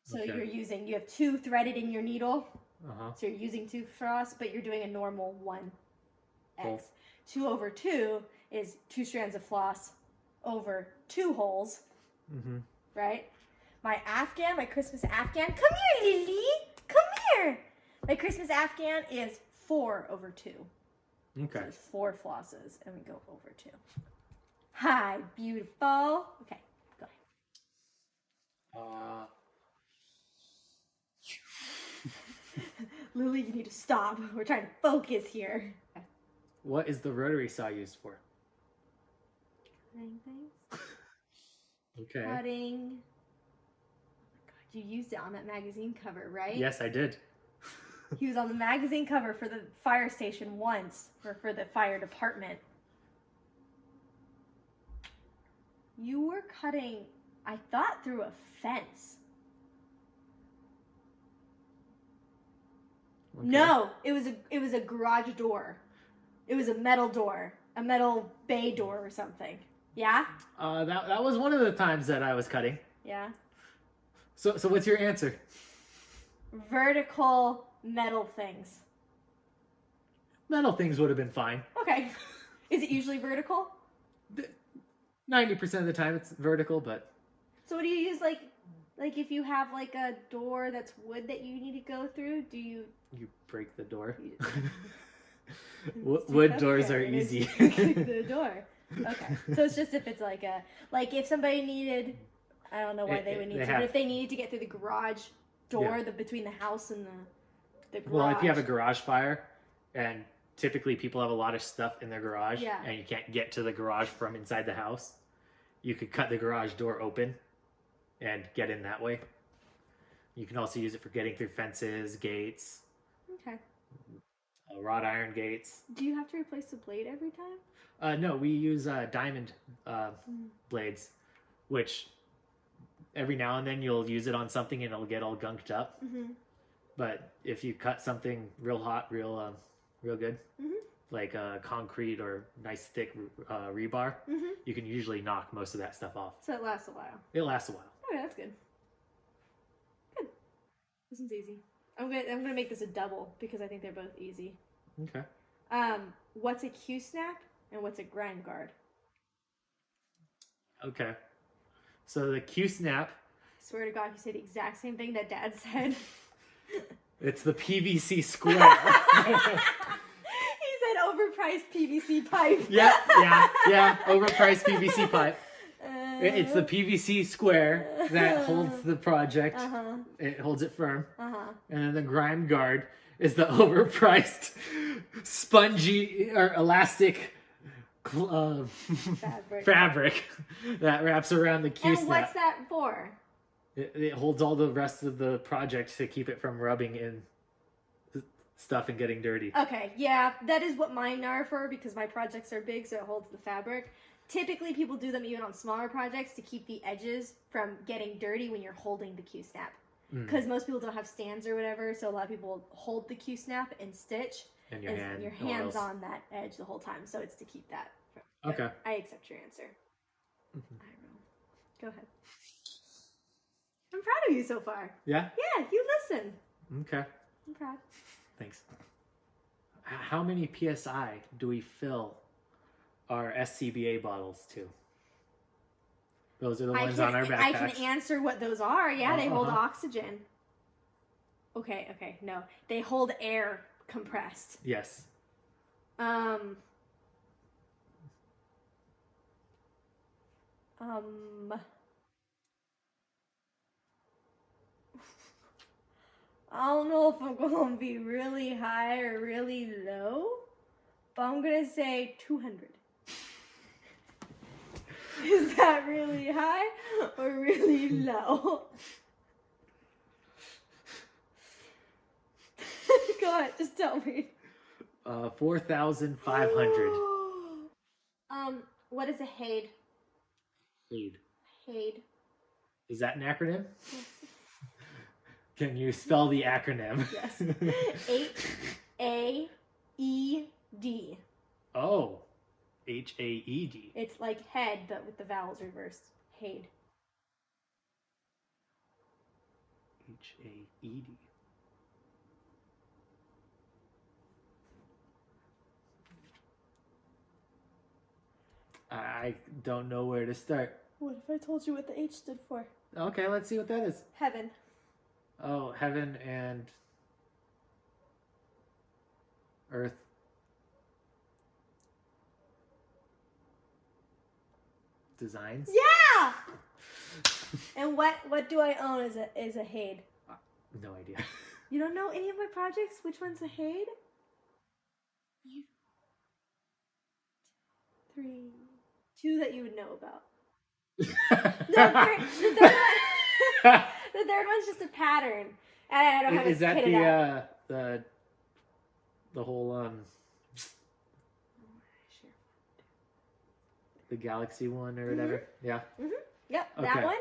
So Okay. you have 2 threaded in your needle. Uh-huh. So you're using 2 floss, but you're doing a normal 1x. Cool. 2/2 is 2 strands of floss over 2 holes, Mm-hmm. right? My Christmas Afghan, come here, Lily, come here. My Christmas Afghan is 4/2. Okay. So it's 4 flosses, and we go over 2. Hi, beautiful. Okay, go ahead. Lily, you need to stop. We're trying to focus here. What is the rotary saw used for? Cutting things. Okay. Cutting. Oh my god, you used it on that magazine cover, right? Yes, I did. He was on the magazine cover for the fire station once, or for the fire department. You were cutting, I thought, through a fence. Okay. No, it was a garage door. It was a metal door, a metal bay door or something. Yeah? That was one of the times that I was cutting. Yeah. So what's your answer? Vertical metal things. Metal things would have been fine. Okay. Is it usually vertical? 90% of the time it's vertical, but So what do you use, like if you have like a door that's wood that you need to go through, do you... you break the door. You Wood doors are easy. Kick the door. Okay. So it's just if it's like if somebody needed, I don't know why they would need to, but if they needed to get through the garage door, between the house and the garage. Well, if you have a garage fire, and typically people have a lot of stuff in their garage, Yeah. and you can't get to the garage from inside the house, you could cut the garage door open and get in that way. You can also use it for getting through fences, gates, Okay. wrought iron gates. Do you have to replace the blade every time? No, we use diamond blades, which every now and then you'll use it on something and it'll get all gunked up. Mm-hmm. But if you cut something real hot, real good, like concrete or nice thick rebar, you can usually knock most of that stuff off. So it lasts a while. It lasts a while. Okay, that's good. Good. This one's easy. I'm gonna make this a double because I think they're both easy. Okay. What's a Q-snap and what's a grime guard? Okay. So the Q-snap. Swear to God, you said the exact same thing that Dad said. It's the PVC square. He said overpriced PVC pipe. Yeah. Overpriced PVC pipe. It's the PVC square that holds the project. It holds it firm. And then the grime guard is the overpriced, spongy or elastic fabric that wraps around the Q-snap. And what's that for? It holds all the rest of the project to keep it from rubbing in stuff and getting dirty. Okay, yeah, that is what mine are for because my projects are big, so it holds the fabric. Typically, people do them even on smaller projects to keep the edges from getting dirty when you're holding the Q-snap. Because most people don't have stands or whatever, so a lot of people hold the Q-snap and stitch. And your hand's on that edge the whole time, so it's to keep that. Okay. I accept your answer. I don't know. Go ahead. I'm proud of you so far. Yeah? Yeah, you listen. Okay. I'm proud. Thanks. How many PSI do we fill our SCBA bottles to? Those are the ones on our backpacks. I can answer what those are. Yeah, they hold oxygen. Okay, no. They hold air compressed. Yes. I don't know if I'm going to be really high or really low, but I'm going to say 200. Is that really high or really low? Go ahead, just tell me. 4,500. What is a HAED? HAED. HAED. Is that an acronym? Can you spell the acronym? Yes. HAED. Oh, HAED. It's like head, but with the vowels reversed. HAED. HAED. I don't know where to start. What if I told you what the H stood for? Okay, let's see what that is. Heaven. Oh, heaven and earth. Designs? Yeah! And what do I own as a HAED? No idea. You don't know any of my projects? Which one's a HAED? 3. 2 that you would know about. No, the third one's just a pattern. And I don't have it. Is that kitted out. the whole the galaxy one or whatever? Yeah. Yep, Okay. that one.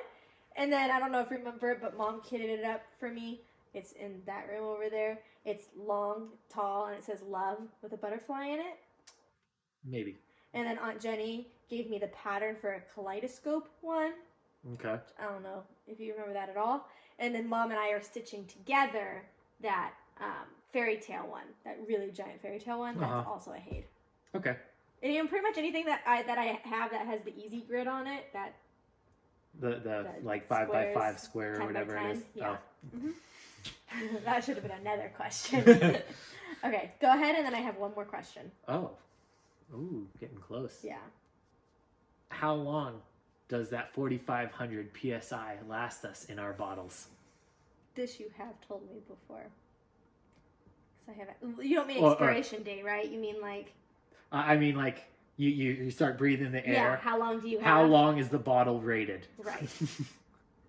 And then I don't know if you remember it, but Mom kitted it up for me. It's in that room over there. It's long, tall, and it says love with a butterfly in it. Maybe. And then Aunt Jenny gave me the pattern for a kaleidoscope one. Okay. I don't know if you remember that at all. And then Mom and I are stitching together that fairy tale one, that really giant fairy tale one. That's also a HAED. Okay. And pretty much anything that I have that has the easy grid on it, that The like 5x5 square or whatever 10 by 10, it is. yeah. Oh. That should have been another question. Okay, go ahead, and then I have one more question. Oh. Ooh, getting close. Yeah. How long does that 4,500 PSI last us in our bottles? This you have told me before. 'Cause I haven't. You don't mean Or- expiration date, right? You mean like. I mean, like, you start breathing the air. Yeah. How long do you have? How long is the bottle rated? Right.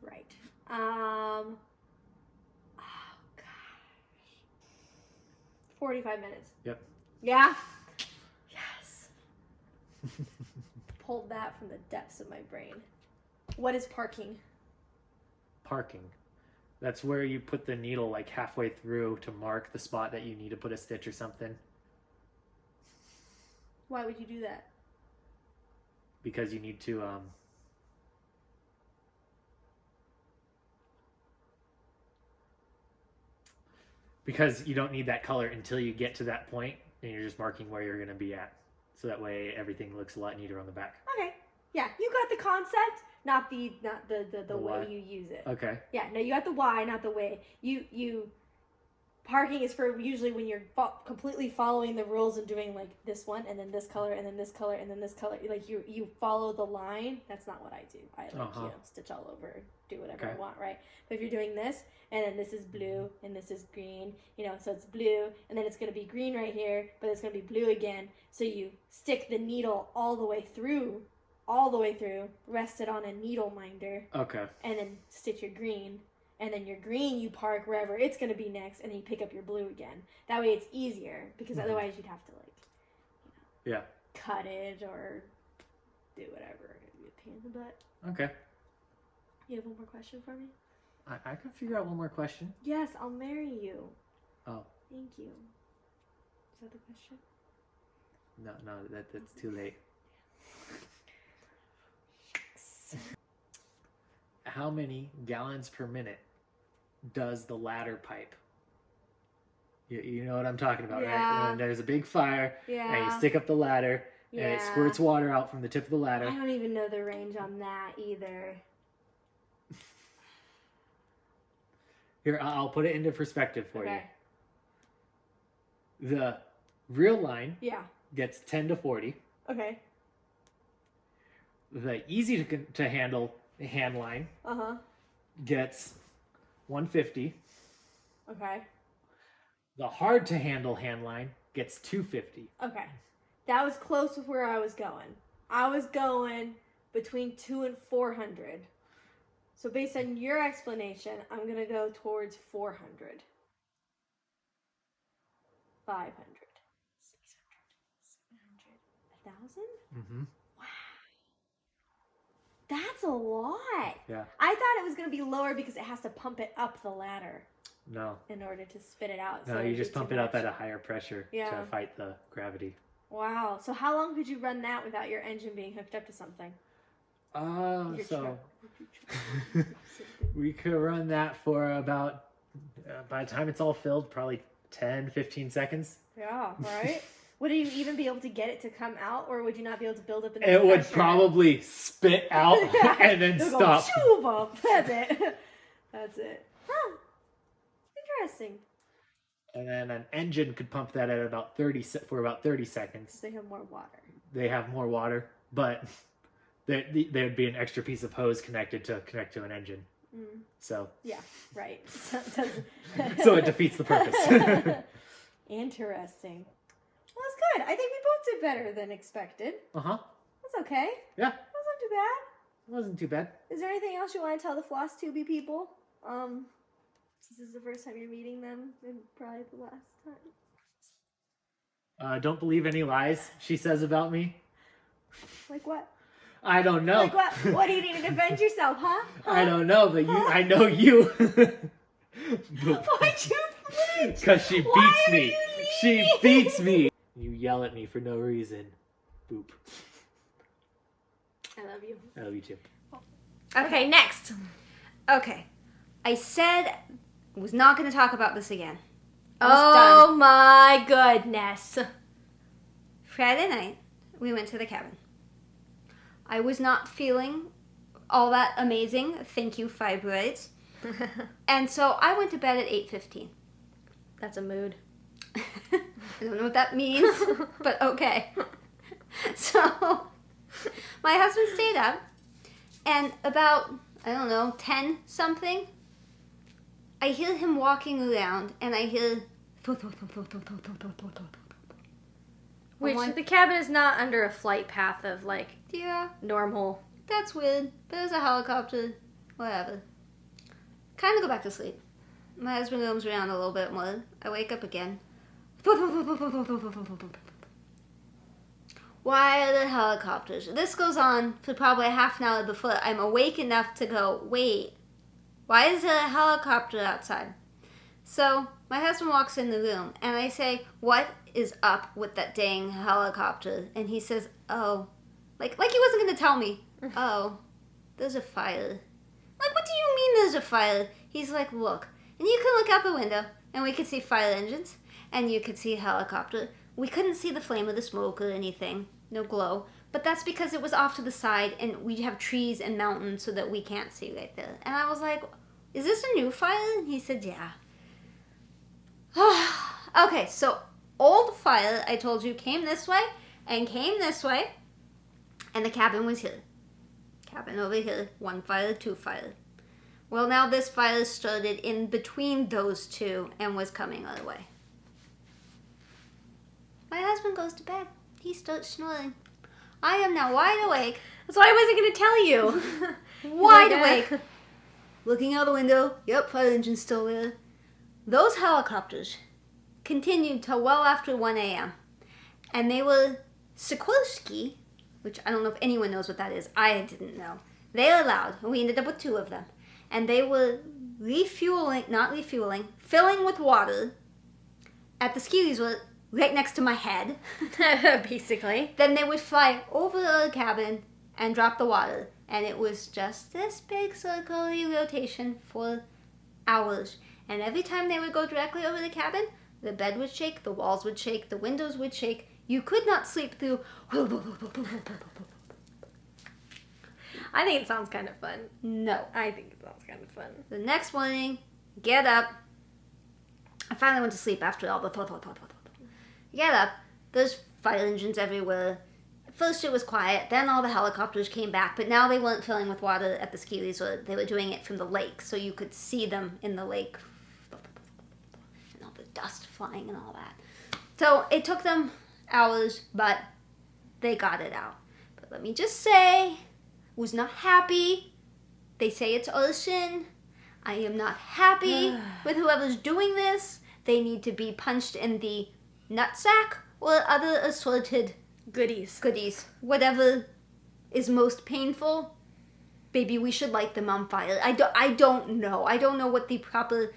Right. Oh gosh. 45 minutes. Yep. Yeah. Yes. Pulled that from the depths of my brain. What is parking? Parking. That's where you put the needle like halfway through to mark the spot that you need to put a stitch or something. Why would you do that? Because you need to because you don't need that color until you get to that point, and you're just marking where you're going to be at. So that way everything looks a lot neater on the back. Okay. Yeah, you got the concept, not the way why. you use it. Okay. Yeah, no, you got the why, not the way. You parking is for usually when you're completely following the rules and doing like this one and then this color and then this color and then this color. Like you follow the line. That's not what I do. I like stitch all over, do whatever I want, right? But if you're doing this and then this is blue and this is green, so it's blue and then it's gonna be green right here, but it's gonna be blue again. So you stick the needle all the way through, rest it on a needle minder. Okay. And then stitch your green. And then your green you park wherever it's going to be next, and then you pick up your blue again. That way it's easier, because otherwise you'd have to cut it or do whatever. It'd be a pain in the butt. Okay. You have one more question for me? I can figure out one more question. Yes, I'll marry you. Oh. Thank you. Is that the question? No, that's too late. How many gallons per minute does the ladder pipe? You know what I'm talking about, right? When there's a big fire and you stick up the ladder and it squirts water out from the tip of the ladder. I don't even know the range on that either. Here, I'll put it into perspective for Okay. you. The real line Yeah. gets 10 to 40. Okay. The easy to handle hand line gets 150. Okay. The hard to handle hand line gets 250. Okay. That was close with where I was going. I was going between 200 and 400. So based on your explanation, I'm going to go towards 400. 500. 600. 700. 1,000? Mm-hmm. Wow. That's a lot. Yeah. I thought it was going to be lower because it has to pump it up the ladder No. in order to spit it out. No, so you just pump it up at a higher pressure to fight the gravity. Wow. So how long could you run that without your engine being hooked up to something? So we could run that for about, by the time it's all filled, probably 10, 15 seconds. Yeah, right? Would you even be able to get it to come out, or would you not be able to build up enough It would pressure? probably spit out and then It'll stop. Go, that's it. That's it. Huh. Interesting. And then an engine could pump that at about 30 seconds. They have more water. They have more water, but there'd be an extra piece of hose connect to an engine. So yeah, right. so it defeats the purpose. Interesting. Well, that's good. I think we both did better than expected. Uh-huh. That's okay. Yeah. That wasn't too bad. It wasn't too bad. Is there anything else you want to tell the FlossTube people? Since this is the first time you're meeting them, and probably the last time. Don't believe any lies she says about me. Like what? I don't know. Like what? What do you need to defend yourself, huh? I don't know, but I know you. Why'd you flinch? Because she beats me. She beats me. You yell at me for no reason. Boop. I love you. I love you too. Okay, next. Okay. I said I was not going to talk about this again. Oh my goodness. Friday night, we went to the cabin. I was not feeling all that amazing. Thank you, fibroids. And so I went to bed at 8:15. That's a mood. I don't know what that means, but okay. So my husband stayed up, and about, 10 something, I hear him walking around, and I hear... Which, the cabin is not under a flight path of, Yeah, normal. that's weird, but there's a helicopter, whatever. Kind of go back to sleep. My husband roams around a little bit more. I wake up again. Why are there helicopters? This goes on for probably half an hour before I'm awake enough to go, wait, why is there a helicopter outside? So my husband walks in the room and I say, what is up with that dang helicopter? And he says, oh, like he wasn't going to tell me. Oh, there's a fire. Like, what do you mean there's a fire? He's like, look. And you can look out the window and we could see fire engines and you could see a helicopter. We couldn't see the flame of the smoke or anything. No glow. But that's because it was off to the side and we have trees and mountains so that we can't see right there. And I was like, is this a new fire? And he said, yeah. Okay, so old fire, I told you, came this way and came this way. And the cabin was here. Cabin over here. One fire, two fire. Well, now this fire started in between those two and was coming our way. My husband goes to bed. He starts snoring. I am now wide awake. That's why I wasn't going to tell you. Wide awake. Looking out the window. Yep, fire engine's still there. Those helicopters continued till well after 1 a.m. And they were Sikorsky, which I don't know if anyone knows what that is. I didn't know. They were loud, and we ended up with 2 of them. And they were filling with water at the ski resort right next to my head. Basically. Then they would fly over the cabin and drop the water. And it was just this big circular rotation for hours. And every time they would go directly over the cabin, the bed would shake, the walls would shake, the windows would shake. You could not sleep through. I think it sounds kind of fun. No. I think it sounds kind of fun. The next morning, get up. I finally went to sleep after all the Get up. There's fire engines everywhere. At first it was quiet, then all the helicopters came back, but now they weren't filling with water at the ski resort. They were doing it from the lake, so you could see them in the lake. And all the dust flying and all that. So it took them hours, but they got it out. But let me just say, was not happy. They say it's arson. I am not happy with whoever's doing this. They need to be punched in the nutsack or other assorted Goodies. goodies. Whatever is most painful. Baby, we should light them on fire. I don't know. I don't know what the proper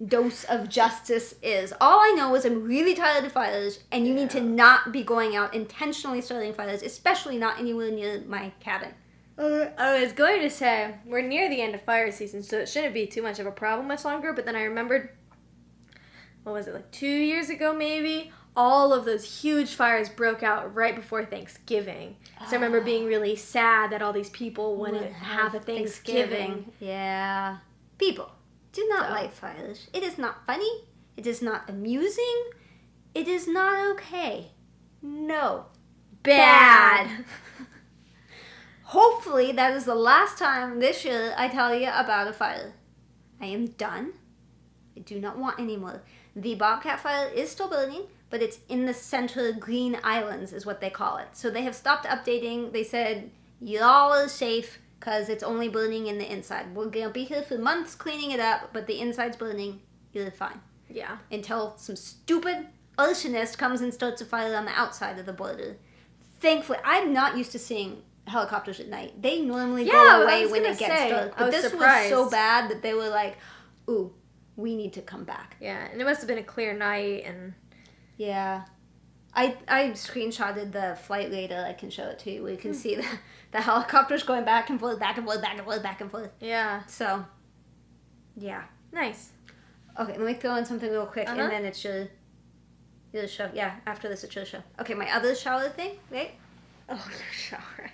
dose of justice is. All I know is I'm really tired of fires, and you need to not be going out intentionally starting fires, especially not anywhere near my cabin. I was going to say, we're near the end of fire season, so it shouldn't be too much of a problem much longer, but then I remembered, what was it, like 2 years ago maybe? All of those huge fires broke out right before Thanksgiving. So I remember being really sad that all these people wouldn't have a Thanksgiving. Yeah. People, do not light fires. It is not funny. It is not amusing. It is not okay. No. Bad. Hopefully that is the last time this year I tell you about a fire. I am done. I do not want any more. The Bobcat fire is still burning, but it's in the center green islands is what they call it. So they have stopped updating. They said, y'all are safe because it's only burning in the inside. We're going to be here for months cleaning it up, but the inside's burning. You're fine. Yeah. Until some stupid arsonist comes and starts a fire on the outside of the border. Thankfully, I'm not used to seeing helicopters at night. They normally go away when it gets dark. But this was so bad that they were like, ooh, we need to come back. Yeah, and it must have been a clear night, and... Yeah. I screenshotted the flight later. I can show it to you. We can see the helicopters going back and forth, back and forth, back and forth, back and forth. Yeah. So, yeah. Nice. Okay, let me throw in something real quick, and then it's your show. Yeah, after this, it's your show. Okay, my other shower thing, right? Oh, your shower.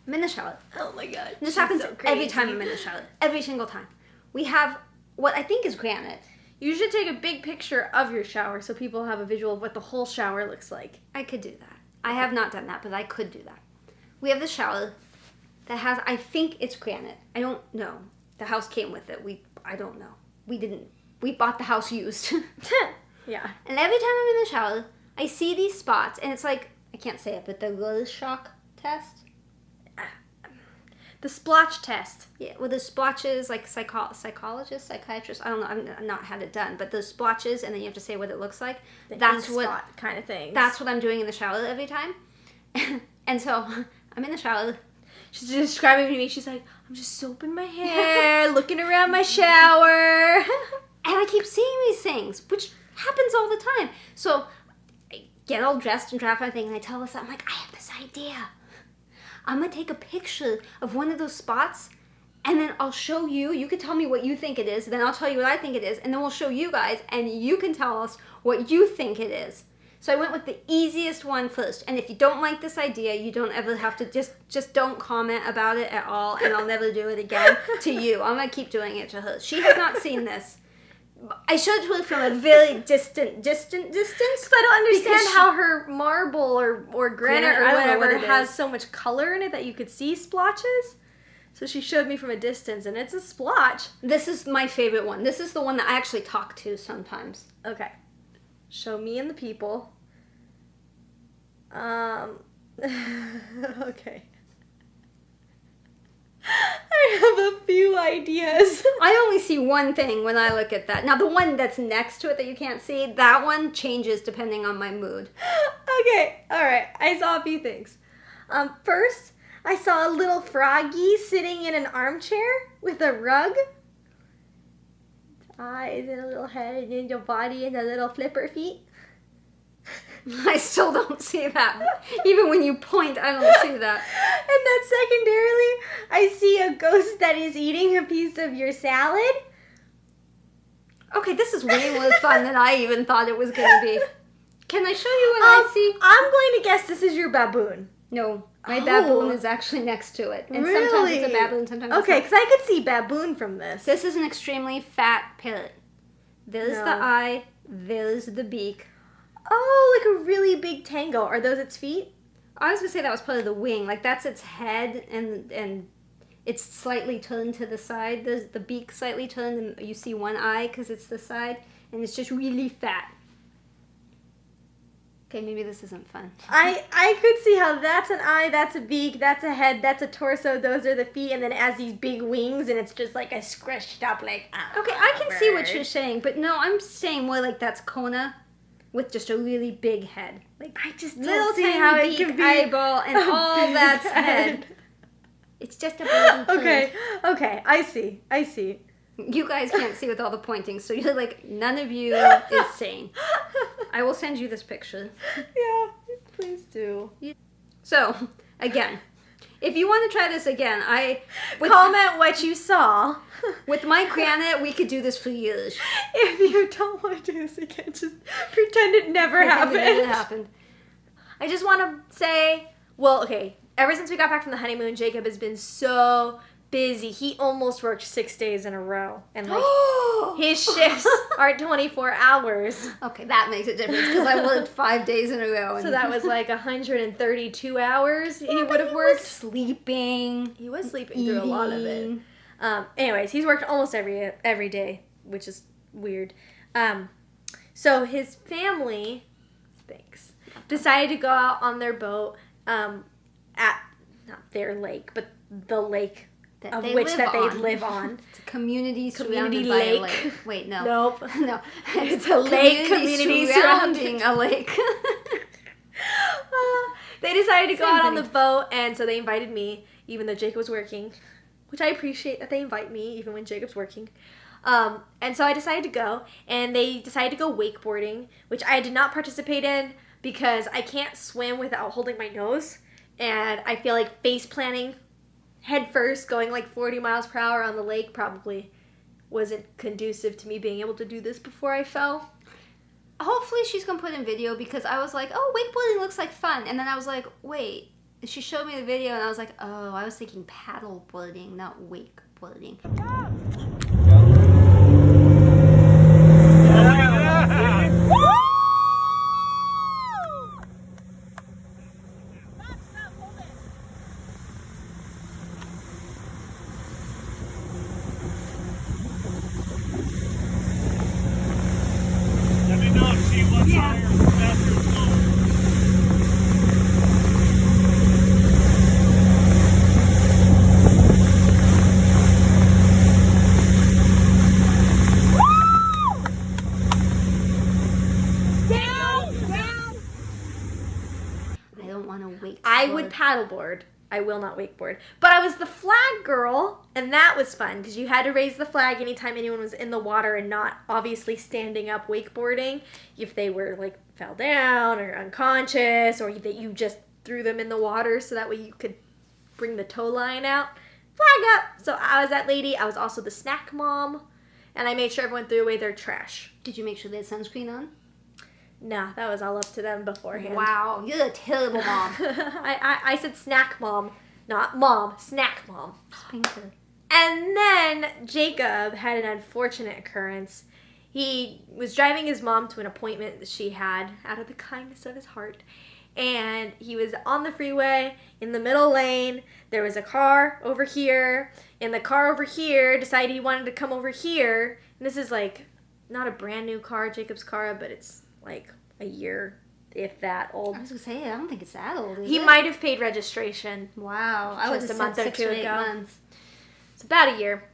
I'm in the shower. Oh my god. This happens every time I'm in the shower. Every single time. We have what I think is granite. You should take a big picture of your shower so people have a visual of what the whole shower looks like. I could do that. I have not done that, but I could do that. We have the shower that has, I think it's granite. I don't know. The house came with it. I don't know. We bought the house used. Yeah. And every time I'm in the shower, I see these spots, and it's like, I can't say it, but the Rorschach test. The splotch test. Yeah, well, the splotches, like psychologists, psychiatrists, I don't know, I've not had it done, but the splotches, and then you have to say what it looks like. That's what spot kind of thing. That's what I'm doing in the shower every time. And so I'm in the shower. She's describing to me. She's like, I'm just soaping my hair, looking around my shower, and I keep seeing these things, which happens all the time. So I get all dressed and draft my thing, and I tell us, I'm like, I have this idea. I'm going to take a picture of one of those spots, and then I'll show you. You can tell me what you think it is, then I'll tell you what I think it is, and then we'll show you guys, and you can tell us what you think it is. So I went with the easiest one first, and if you don't like this idea, you don't ever have to, just don't comment about it at all, and I'll never do it again to you. I'm going to keep doing it to her. She has not seen this. I showed her from a very distant distance. Because I don't understand how her marble or granite or whatever has so much color in it that you could see splotches. So she showed me from a distance, and it's a splotch. This is my favorite one. This is the one that I actually talk to sometimes. Okay. Show me and the people. Okay. I have a few ideas. I only see one thing when I look at that. Now, the one that's next to it that you can't see, that one changes depending on my mood. Okay, alright. I saw a few things. First, I saw a little froggy sitting in an armchair with a rug. Eyes and a little head and then your body and a little flipper feet. I still don't see that. Even when you point, I don't see that. And then secondarily, I see a ghost that is eating a piece of your salad. Okay, this is way more fun than I even thought it was going to be. Can I show you what I see? I'm going to guess this is your baboon. No, my baboon is actually next to it. And really? Sometimes it's a baboon, sometimes it's okay, not. because I could see baboon from this. This is an extremely fat parrot. There's the eye, there's the beak. Oh, like a really big tango. Are those its feet? I was going to say that was part of the wing. Like, that's its head, and it's slightly turned to the side. There's the beak slightly turned, and you see one eye because it's the side, and it's just really fat. Okay, maybe this isn't fun. I could see how that's an eye, that's a beak, that's a head, that's a torso, those are the feet, and then it has these big wings, and it's just like a squished up, like, okay, I can see what you're saying, but no, I'm saying more like that's Kona with just a really big head. Like, I just little don't see tiny how it beak, can be eyeball, and all that's head. It's just a bleeding paint. Okay, I see. You guys can't see with all the pointing, so you're like, none of you is sane. I will send you this picture. Yeah, please do. So, again, if you want to try this again, comment what you saw. With my granite, we could do this for years. If you don't want to do this again, just pretend it never happened. It never happened. I just want to say, well, okay, ever since we got back from the honeymoon, Jacob has been so busy. He almost worked 6 days in a row. And like his shifts are 24 hours. Okay, that makes a difference because I worked 5 days in a row. So that was like 132 hours he would have He worked. was sleeping. He was sleeping through a lot of it. Anyways, he's worked almost every day, which is weird. So his family, decided to go out on their boat at not their lake, but the lake That they they live on. It's a community Community surrounded by a lake. lake. Wait, no. Nope. No. It's a lake community surrounding a lake. They decided to go Same out on the thing. boat, and so they invited me, even though Jacob was working, which I appreciate that they invite me, even when Jacob's working. And so I decided to go, and they decided to go wakeboarding, which I did not participate in because I can't swim without holding my nose, and I feel like face planting head first, going like 40 miles per hour on the lake probably wasn't conducive to me being able to do this before I fell. Hopefully she's going to put in video because I was like, oh, wakeboarding looks like fun. And then I was like, wait. She showed me the video and I was like, oh, I was thinking paddle boarding, not wakeboarding. Let me know if she wants higher, faster, or slower. I don't want to wakeboard. I would paddleboard. I will not wakeboard. But I was the flag girl, and that was fun because you had to raise the flag anytime anyone was in the water and not obviously standing up wakeboarding. If they were like fell down or unconscious, or that you just threw them in the water so that way you could bring the tow line out. Flag up! So I was that lady. I was also the snack mom, and I made sure everyone threw away their trash. Did you make sure they had sunscreen on? Nah, that was all up to them beforehand. Wow, you're a terrible mom. I said snack mom, not mom, snack mom. Spanker. And then Jacob had an unfortunate occurrence. He was driving his mom to an appointment that she had out of the kindness of his heart. And he was on the freeway in the middle lane. There was a car over here. And the car over here decided he wanted to come over here. And this is like not a brand new car, Jacob's car, but it's like a year, if that, old. I was going to say, I don't think it's that old, is He it? might have paid registration. Wow. I was Just a a month or 6 two or 8 ago. months. It's about a year.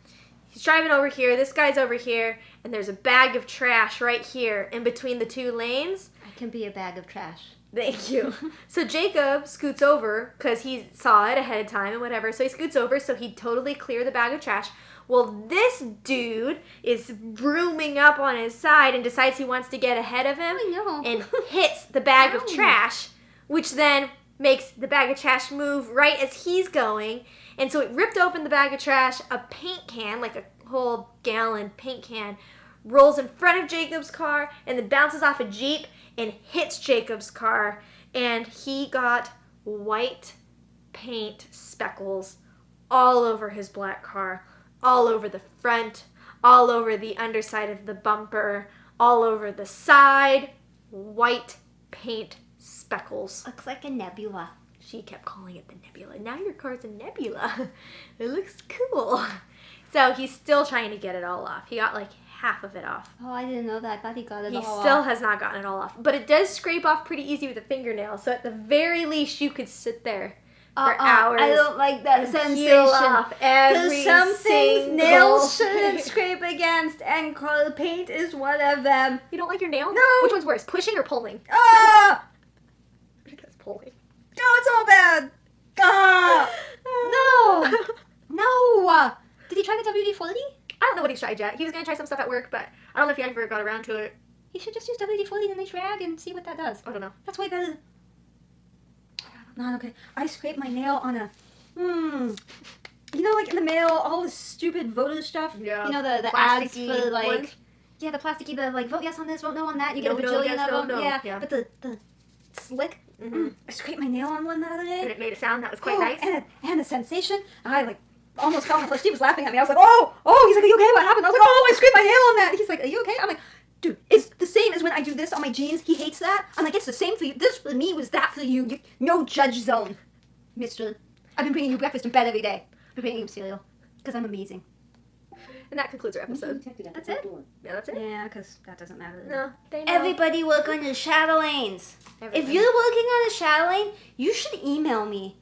He's driving over here. This guy's over here. And there's a bag of trash right here in between the two lanes. I can be a bag of trash. Thank you. So Jacob scoots over because he saw it ahead of time and whatever. So he scoots over so he'd totally clear the bag of trash. Well, this dude is brooming up on his side and decides he wants to get ahead of him I know. and hits the bag of Ow. trash, which then makes the bag of trash move right as he's going. And so it ripped open the bag of trash. A paint can, like a whole gallon paint can, rolls in front of Jacob's car and then bounces off a Jeep and hits Jacob's car. And he got white paint speckles all over his black car, all over the front, all over the underside of the bumper, all over the side. White paint speckles. Looks like a nebula. She kept calling it the nebula. Now your car's a nebula. It looks cool. So he's still trying to get it all off. He got like half of it off. Oh, I didn't know that. I thought he got it He all still off. has not gotten it all off. But it does scrape off pretty easy with a fingernail. So at the very least, you could sit there for hours. I don't like that and sensation. peel off every Because some things single nails shouldn't hair. scrape against, and color paint is one of them. You don't like your nail? No. Which one's worse, pushing or pulling? Ah! I guess pulling. Oh, it's all bad. Ah! Oh no! Did he try the WD-40? I don't know what he's tried yet. He was gonna try some stuff at work, but I don't know if he ever got around to it. He should just use WD-40 in a nice rag and see what that does. I don't know. That's way better. Not okay. I scraped my nail on a. You know, like in the mail, all the stupid voter stuff. Yeah. You know the ads Plasticky for like. ones? Yeah, the plasticky, the like vote yes on this, vote no on that. You get a No, bajillion yes, of them. no. Yeah. Yeah. But the slick. I scraped my nail on one the other And day. it made a sound that was quite nice. And the sensation. I like almost fell on the floor. Steve was laughing at me. I was like, oh. He's like, are you okay? What happened? I was like, oh, I scraped my nail on that. He's like, are you okay? I'm like, dude, it's the same as when I do this on my jeans. He hates that. I'm like, it's the same for you. This for me was that for you. No judge zone, mister. I've been bringing you breakfast in bed every day. I've been bringing you cereal. Because I'm amazing. And that concludes our episode. Detected at That's the it? door. Yeah, that's it. Yeah, because that doesn't matter. No, they know. Everybody work on your Chatelaines. If Everybody. you're working on a Chatelaine, you should email me.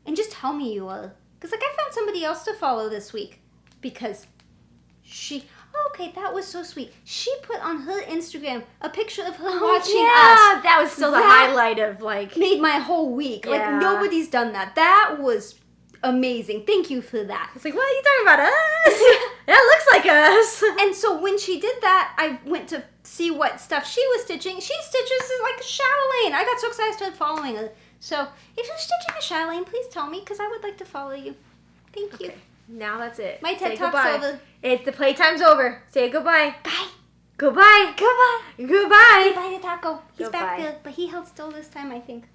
And just tell me you are. Because, like, I found somebody else to follow this week. Because she... Okay, that was so sweet. She put on her Instagram a picture of her watching us. That was still the That- highlight of like. Made my whole week. Yeah. Like, nobody's done that. That was amazing. Thank you for that. It's like, what are you talking about us? That looks like us. And so when she did that, I went to see what stuff she was stitching. She stitches like a Chatelaine. I got so excited I started following her. So if you're stitching a Chatelaine, please tell me because I would like to follow you. Thank you. Okay, now that's it. My Say TED Talk's goodbye. over. It's the playtime's over. Say goodbye. Bye. Goodbye. Goodbye. Goodbye. Goodbye to Taco. He's back Goodbye. there, but he held still this time, I think.